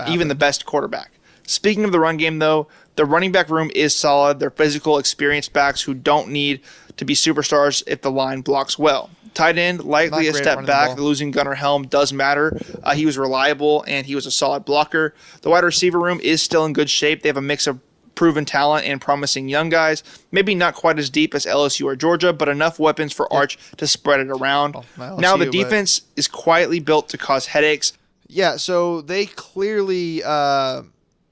even the best quarterback. Speaking of the run game, though, the running back room is solid. They're physical, experienced backs who don't need to be superstars if the line blocks well. Tight end, likely a step back. The losing Gunnar Helm does matter. He was reliable, and he was a solid blocker. The wide receiver room is still in good shape. They have a mix of proven talent and promising young guys. Maybe not quite as deep as LSU or Georgia, but enough weapons for Arch to spread it around. Well, now the LSU, defense is quietly built to cause headaches. Yeah, so they clearly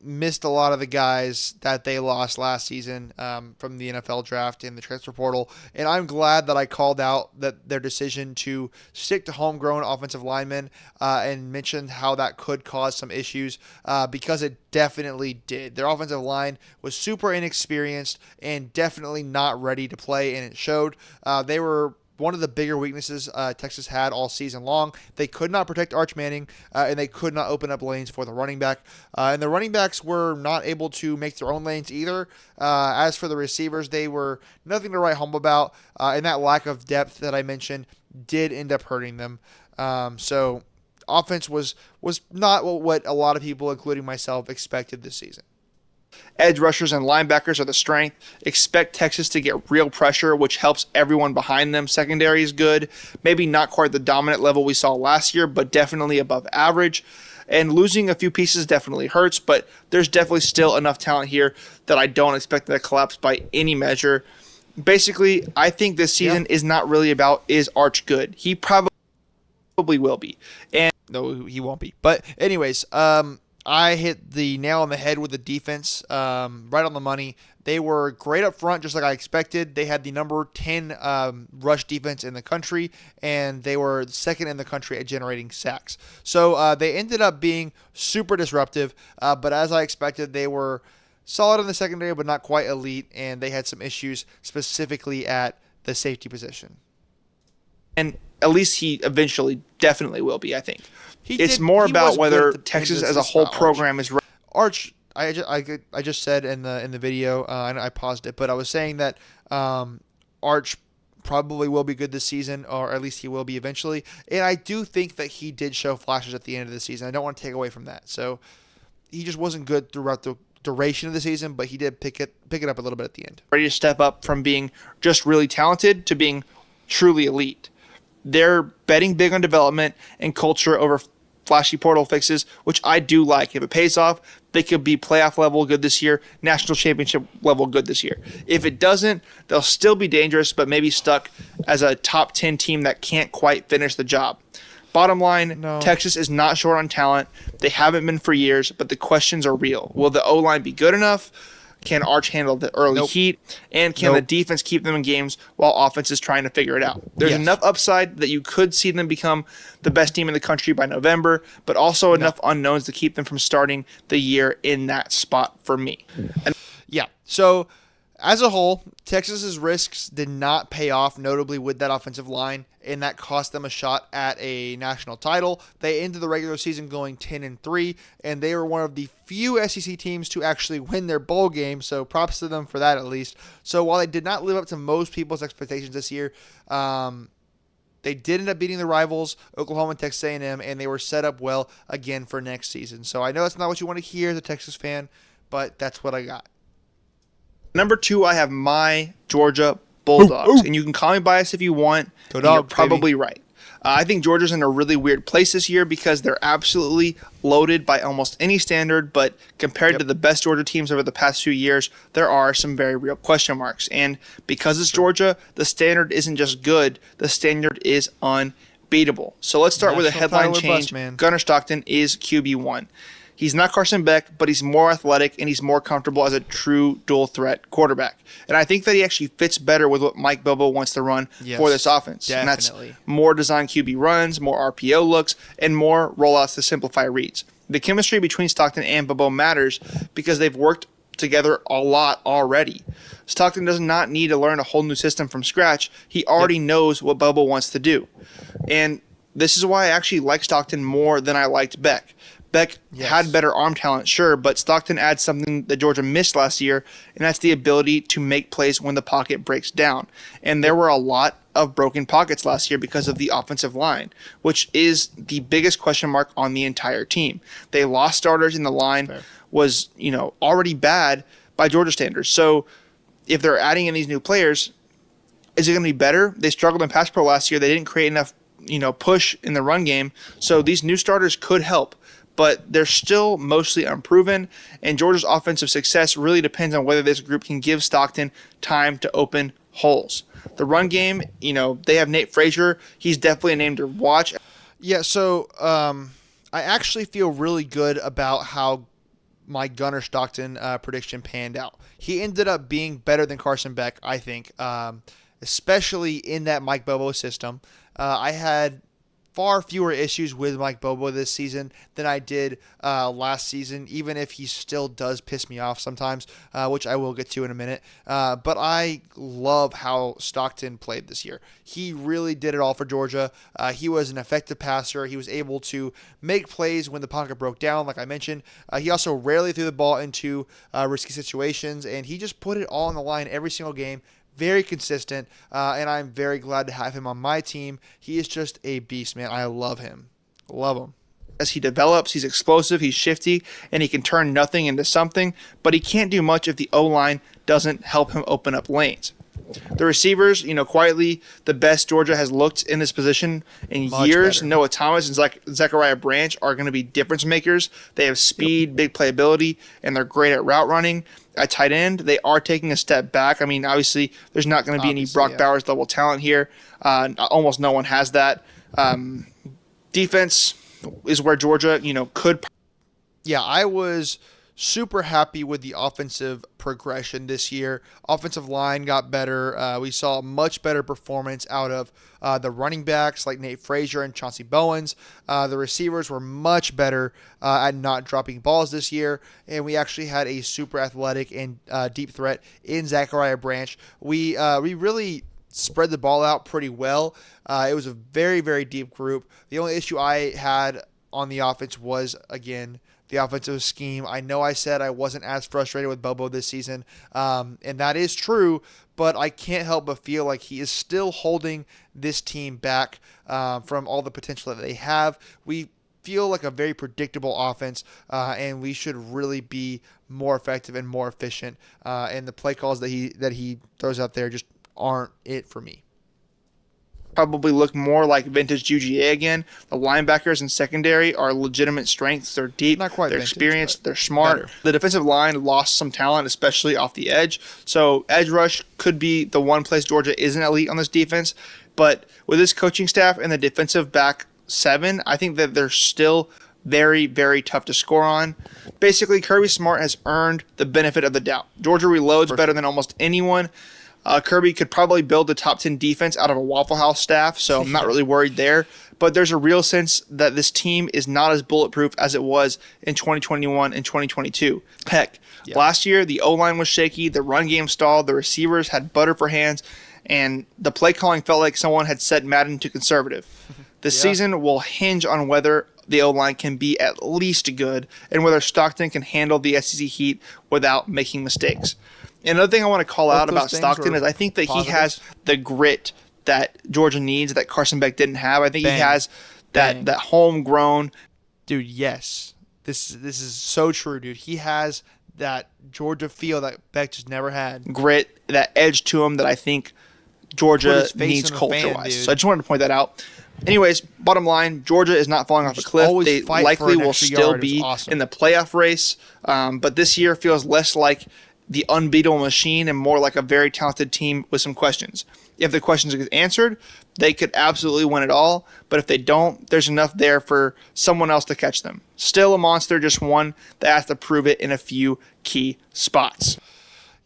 missed a lot of the guys that they lost last season from the NFL draft and the transfer portal. And I'm glad that I called out that their decision to stick to homegrown offensive linemen and mentioned how that could cause some issues because it definitely did. Their offensive line was super inexperienced and definitely not ready to play, and it showed. They were one of the bigger weaknesses Texas had all season long. They could not protect Arch Manning, and they could not open up lanes for the running back. And the running backs were not able to make their own lanes either. As for the receivers, they were nothing to write home about, and that lack of depth that I mentioned did end up hurting them. So offense was not what a lot of people, including myself, expected this season. Edge rushers and linebackers are the strength. Expect Texas to get real pressure, which helps everyone behind them. Secondary is good. Maybe not quite the dominant level we saw last year, but definitely above average. And losing a few pieces definitely hurts, but there's definitely still enough talent here that I don't expect that to collapse by any measure. Basically, I think this season is not really about is Arch good. He probably will be. And no, he won't be. But anyways, I hit the nail on the head with the defense, right on the money. They were great up front, just like I expected. They had the number 10 rush defense in the country, and they were second in the country at generating sacks. So they ended up being super disruptive, but as I expected, they were solid in the secondary, but not quite elite, and they had some issues specifically at the safety position. And at least he eventually definitely will be, I think. It's more about whether Texas as a whole program is ready. Arch, I just said in the video, and I paused it, but I was saying that Arch probably will be good this season, or at least he will be eventually. And I do think that he did show flashes at the end of the season. I don't want to take away from that. So he just wasn't good throughout the duration of the season, but he did pick it up a little bit at the end. Ready to step up from being just really talented to being truly elite. They're betting big on development and culture over flashy portal fixes, which I do like. If it pays off, they could be playoff level good this year, national championship level good this year. If it doesn't, they'll still be dangerous, but maybe stuck as a top 10 team that can't quite finish the job. Bottom line, no. Texas is not short on talent. They haven't been for years, but the questions are real. Will the O-line be good enough? Can Arch handle the early heat? And can the defense keep them in games while offense is trying to figure it out? There's enough upside that you could see them become the best team in the country by November, but also enough unknowns to keep them from starting the year in that spot for me. And so as a whole, Texas's risks did not pay off, notably with that offensive line, and that cost them a shot at a national title. They ended the regular season going 10-3, and they were one of the few SEC teams to actually win their bowl game, so props to them for that at least. So while they did not live up to most people's expectations this year, they did end up beating the rivals, Oklahoma and Texas A&M, and they were set up well again for next season. So I know that's not what you want to hear as a Texas fan, but that's what I got. Number 2, I have my Georgia Bulldogs. And you can call me biased if you want. You're probably right. I think Georgia's in a really weird place this year because they're absolutely loaded by almost any standard, but compared to the best Georgia teams over the past few years, there are some very real question marks. And because it's Georgia, the standard isn't just good, the standard is unbeatable. So let's start with a headline change. Gunnar Stockton is QB1. He's not Carson Beck, but he's more athletic and he's more comfortable as a true dual-threat quarterback. And I think that he actually fits better with what Mike Bobo wants to run for this offense. Definitely. And that's more design QB runs, more RPO looks, and more rollouts to simplify reads. The chemistry between Stockton and Bobo matters because they've worked together a lot already. Stockton does not need to learn a whole new system from scratch. He already knows what Bobo wants to do. And this is why I actually like Stockton more than I liked Beck. Beck had better arm talent, sure, but Stockton adds something that Georgia missed last year, and that's the ability to make plays when the pocket breaks down. And there were a lot of broken pockets last year because of the offensive line, which is the biggest question mark on the entire team. They lost starters in the line, was already bad by Georgia standards. So if they're adding in these new players, is it going to be better? They struggled in pass pro last year. They didn't create enough push in the run game. So these new starters could help. but they're still mostly unproven, and Georgia's offensive success really depends on whether this group can give Stockton time to open holes. The run game, they have Nate Frazier. He's definitely a name to watch. Yeah, so I actually feel really good about how my Gunnar Stockton prediction panned out. He ended up being better than Carson Beck, I think, especially in that Mike Bobo system. I had far fewer issues with Mike Bobo this season than I did last season, even if he still does piss me off sometimes, which I will get to in a minute. But I love how Stockton played this year. He really did it all for Georgia. He was an effective passer. He was able to make plays when the pocket broke down, like I mentioned. He also rarely threw the ball into risky situations, and he just put it all on the line every single game. Very consistent, and I'm very glad to have him on my team. He is just a beast, man. I love him. Love him. As he develops, he's explosive, he's shifty, and he can turn nothing into something, but he can't do much if the O-line doesn't help him open up lanes. The receivers, quietly the best Georgia has looked in this position in Much years. better. Noah Thomas and Zachariah Branch are going to be difference makers. They have speed, big playability, and they're great at route running. At tight end, they are taking a step back. I mean, obviously, there's not going to be any Brock Bowers level talent here. Almost no one has that. Defense is where Georgia, could. Yeah, I was super happy with the offensive progression this year. Offensive line got better. We saw a much better performance out of the running backs like Nate Frazier and Chauncey Bowens. The receivers were much better at not dropping balls this year, and we actually had a super athletic and deep threat in Zachariah Branch. We really spread the ball out pretty well. It was a very, very deep group. The only issue I had on the offense was, again, the offensive scheme. I know I said I wasn't as frustrated with Bobo this season, and that is true, but I can't help but feel like he is still holding this team back from all the potential that they have. We feel like a very predictable offense, and we should really be more effective and more efficient, and the play calls that he throws out there just aren't it for me. Probably look more like vintage UGA again. The linebackers and secondary are legitimate strengths. They're deep, Not quite they're vintage, experienced, they're smart. better. The defensive line lost some talent, especially off the edge. So edge rush could be the one place Georgia isn't elite on this defense. But with this coaching staff and the defensive back seven, I think that they're still very, very tough to score on. Basically, Kirby Smart has earned the benefit of the doubt. Georgia reloads better than almost anyone. Kirby could probably build a top 10 defense out of a Waffle House staff, so I'm not really worried there. But there's a real sense that this team is not as bulletproof as it was in 2021 and 2022. Heck, last year the O-line was shaky, the run game stalled, the receivers had butter for hands, and the play calling felt like someone had set Madden to conservative. This season will hinge on whether the O-line can be at least good and whether Stockton can handle the SEC heat without making mistakes. Another thing I want to call out about Stockton is I think that he has the grit that Georgia needs that Carson Beck didn't have. I think he has that homegrown. Dude, yes. This is so true, dude. He has that Georgia feel that Beck just never had. Grit, that edge to him that I think Georgia needs culture-wise. So I just wanted to point that out. Anyways, bottom line, Georgia is not falling off a cliff. They likely will still be in the playoff race, but this year feels less like the unbeatable machine and more like a very talented team with some questions. If the questions get answered, they could absolutely win it all, but if they don't, there's enough there for someone else to catch them. Still a monster, just one that has to prove it in a few key spots.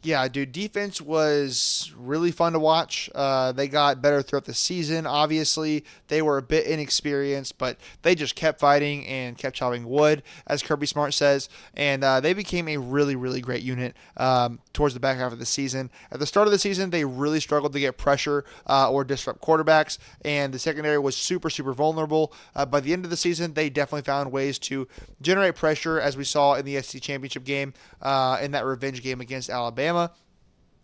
Yeah, dude, defense was really fun to watch. They got better throughout the season, obviously. They were a bit inexperienced, but they just kept fighting and kept chopping wood, as Kirby Smart says, and they became a really, really great unit towards the back half of the season. At the start of the season, they really struggled to get pressure or disrupt quarterbacks, and the secondary was super, super vulnerable. By the end of the season, they definitely found ways to generate pressure, as we saw in the SEC championship game, in that revenge game against Alabama.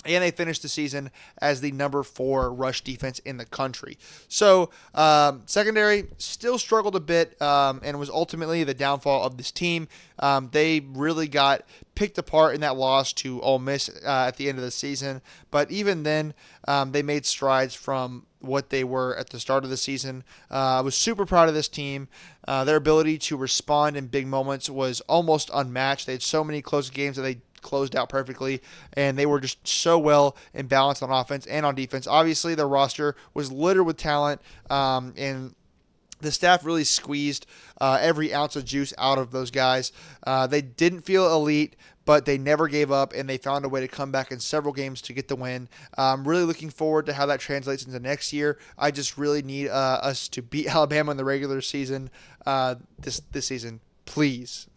And they finished the season as the number 4 rush defense in the country. So secondary still struggled a bit and was ultimately the downfall of this team. They really got picked apart in that loss to Ole Miss at the end of the season. But even then, they made strides from what they were at the start of the season. I was super proud of this team. Their ability to respond in big moments was almost unmatched. They had so many close games that they closed out perfectly, and they were just so well and balanced on offense and on defense. Obviously, their roster was littered with talent, and the staff really squeezed every ounce of juice out of those guys. They didn't feel elite, but they never gave up, and they found a way to come back in several games to get the win. I'm really looking forward to how that translates into next year. I just really need us to beat Alabama in the regular season this season. Please.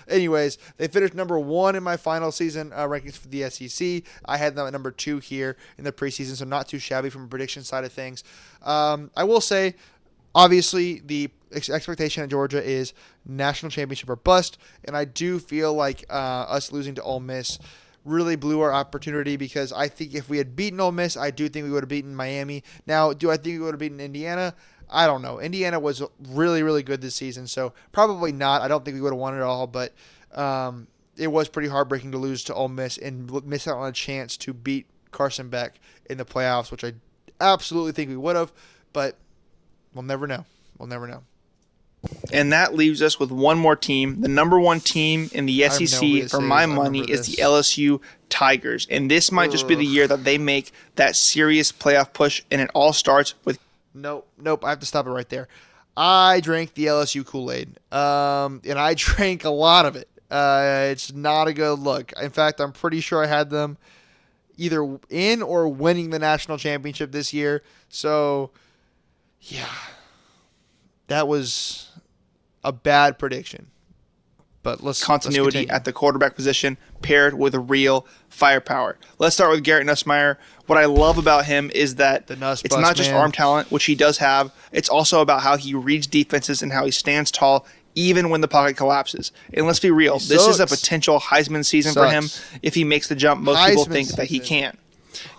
Anyways, they finished number 1 in my final season rankings for the SEC. I had them at number 2 here in the preseason, so not too shabby from a prediction side of things. I will say, obviously, the expectation at Georgia is national championship or bust, and I do feel like us losing to Ole Miss really blew our opportunity, because I think if we had beaten Ole Miss, I do think we would have beaten Miami. Now, do I think we would have beaten Indiana? I don't know. Indiana was really, really good this season, so probably not. I don't think we would have won it all, but it was pretty heartbreaking to lose to Ole Miss and miss out on a chance to beat Carson Beck in the playoffs, which I absolutely think we would have, but we'll never know. And that leaves us with one more team. The number 1 team in the SEC, for my money, is the LSU Tigers. And this might just be the year that they make that serious playoff push, and it all starts with... Nope. I have to stop it right there. I drank the LSU Kool-Aid, and I drank a lot of it. It's not a good look. In fact, I'm pretty sure I had them either in or winning the national championship this year. So, yeah, that was a bad prediction. But let's continuity at the quarterback position paired with real firepower. Let's start with Garrett Nussmeier. What I love about him is that it's not just arm talent, which he does have. It's also about how he reads defenses and how he stands tall even when the pocket collapses. And let's be real, this is a potential Heisman season for him if he makes the jump. Most people think that he can.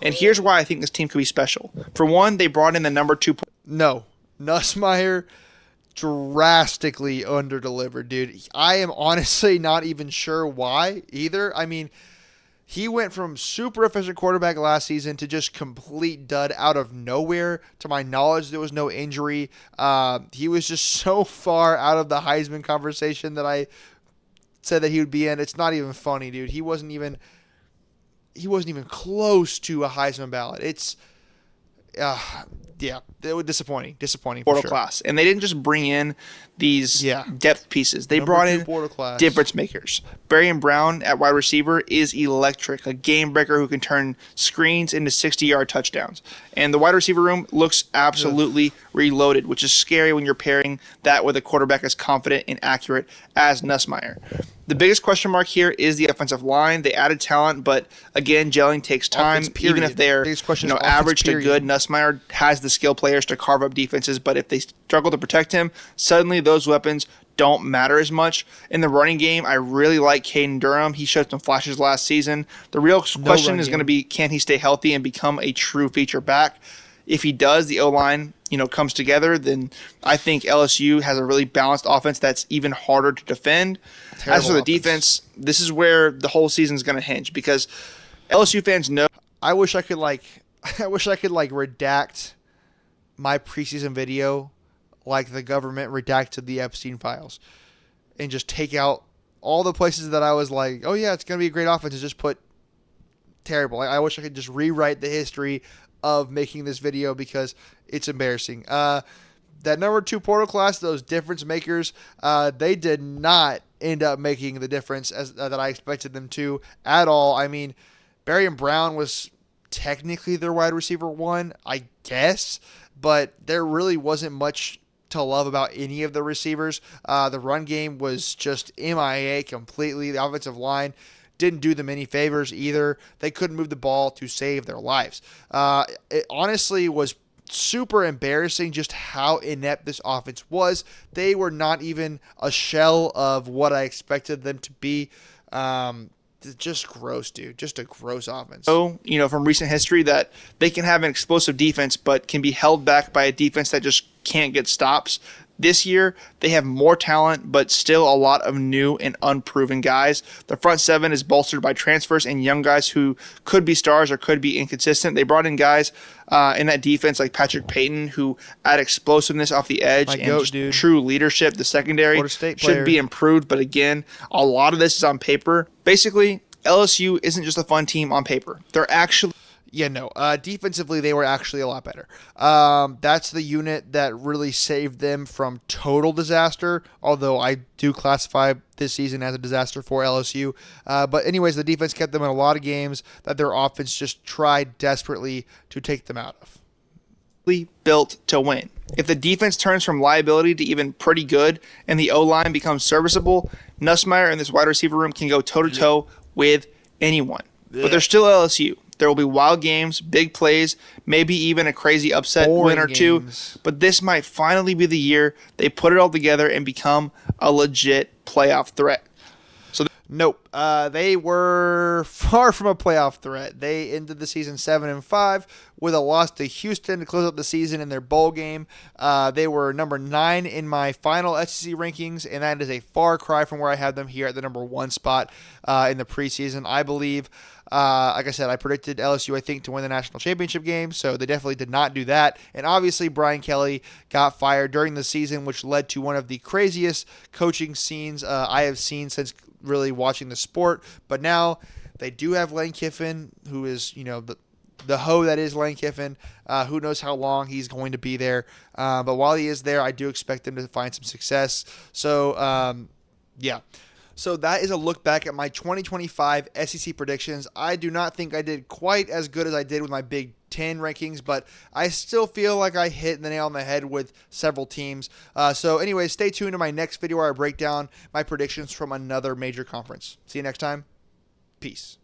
And here's why I think this team could be special. For one, they brought in the number 2. No, Nussmeier drastically underdelivered, dude. I am honestly not even sure why either. I mean, he went from super efficient quarterback last season to just complete dud out of nowhere. To my knowledge, there was no injury. He was just so far out of the Heisman conversation that I said that he would be in. It's not even funny, dude. He wasn't even close to a Heisman ballot. It's yeah, it was disappointing. Portal class. And they didn't just bring in these depth pieces. They brought in difference makers. Barry Brown at wide receiver is electric, a game breaker who can turn screens into 60-yard touchdowns. And the wide receiver room looks absolutely reloaded, which is scary when you're pairing that with a quarterback as confident and accurate as Nussmeier. The biggest question mark here is the offensive line. They added talent, but again, gelling takes time. Even if they're average to good, Nussmeier has the skill players to carve up defenses, but if they struggle to protect him, suddenly those weapons don't matter as much. In the running game, I really like Caden Durham. He showed some flashes last season. The real question is going to be, can he stay healthy and become a true feature back? If he does, the O-line, comes together, then I think LSU has a really balanced offense that's even harder to defend. As for the defense, this is where the whole season is going to hinge, because LSU fans know. I wish I could redact my preseason video like the government redacted the Epstein files, and just take out all the places that I was like, oh yeah, it's going to be a great offense, and just put terrible. I wish I could just rewrite the history of making this video, because it's embarrassing. That number 2 portal class, those difference makers, they did not end up making the difference that I expected them to at all. I mean, Barry Brown was technically their wide receiver 1, I guess, but there really wasn't much to love about any of the receivers. The run game was just MIA completely. The offensive line didn't do them any favors either. They couldn't move the ball to save their lives. It honestly was super embarrassing just how inept this offense was. They were not even a shell of what I expected them to be. Just gross, dude. Just a gross offense. So, from recent history, that they can have an explosive defense but can be held back by a defense that just can't get stops. This year, they have more talent, but still a lot of new and unproven guys. The front seven is bolstered by transfers and young guys who could be stars or could be inconsistent. They brought in guys in that defense like Patrick Payton, who add explosiveness off the edge and just true leadership. The secondary should be improved, but again, a lot of this is on paper. Basically, LSU isn't just a fun team on paper. They're actually... Yeah, no. Defensively, they were actually a lot better. That's the unit that really saved them from total disaster, although I do classify this season as a disaster for LSU. But anyways, the defense kept them in a lot of games that their offense just tried desperately to take them out of. Built to win. If the defense turns from liability to even pretty good and the O-line becomes serviceable, Nussmeier and this wide receiver room can go toe-to-toe with anyone. But they're still LSU. There will be wild games, big plays, maybe even a crazy upset win or two. But this might finally be the year they put it all together and become a legit playoff threat. Nope. They were far from a playoff threat. They ended the season 7-5 with a loss to Houston to close out the season in their bowl game. They were number 9 in my final SEC rankings, and that is a far cry from where I had them here at the number 1 spot in the preseason. I believe, like I said, I predicted LSU, I think, to win the national championship game, so they definitely did not do that. And obviously, Brian Kelly got fired during the season, which led to one of the craziest coaching scenes I have seen since really watching the sport. But now they do have Lane Kiffin, who is, the hoe that is Lane Kiffin. Who knows how long he's going to be there. But while he is there, I do expect him to find some success. So, yeah. So that is a look back at my 2025 SEC predictions. I do not think I did quite as good as I did with my Big Ten rankings, but I still feel like I hit the nail on the head with several teams. So anyway, stay tuned to my next video where I break down my predictions from another major conference. See you next time. Peace.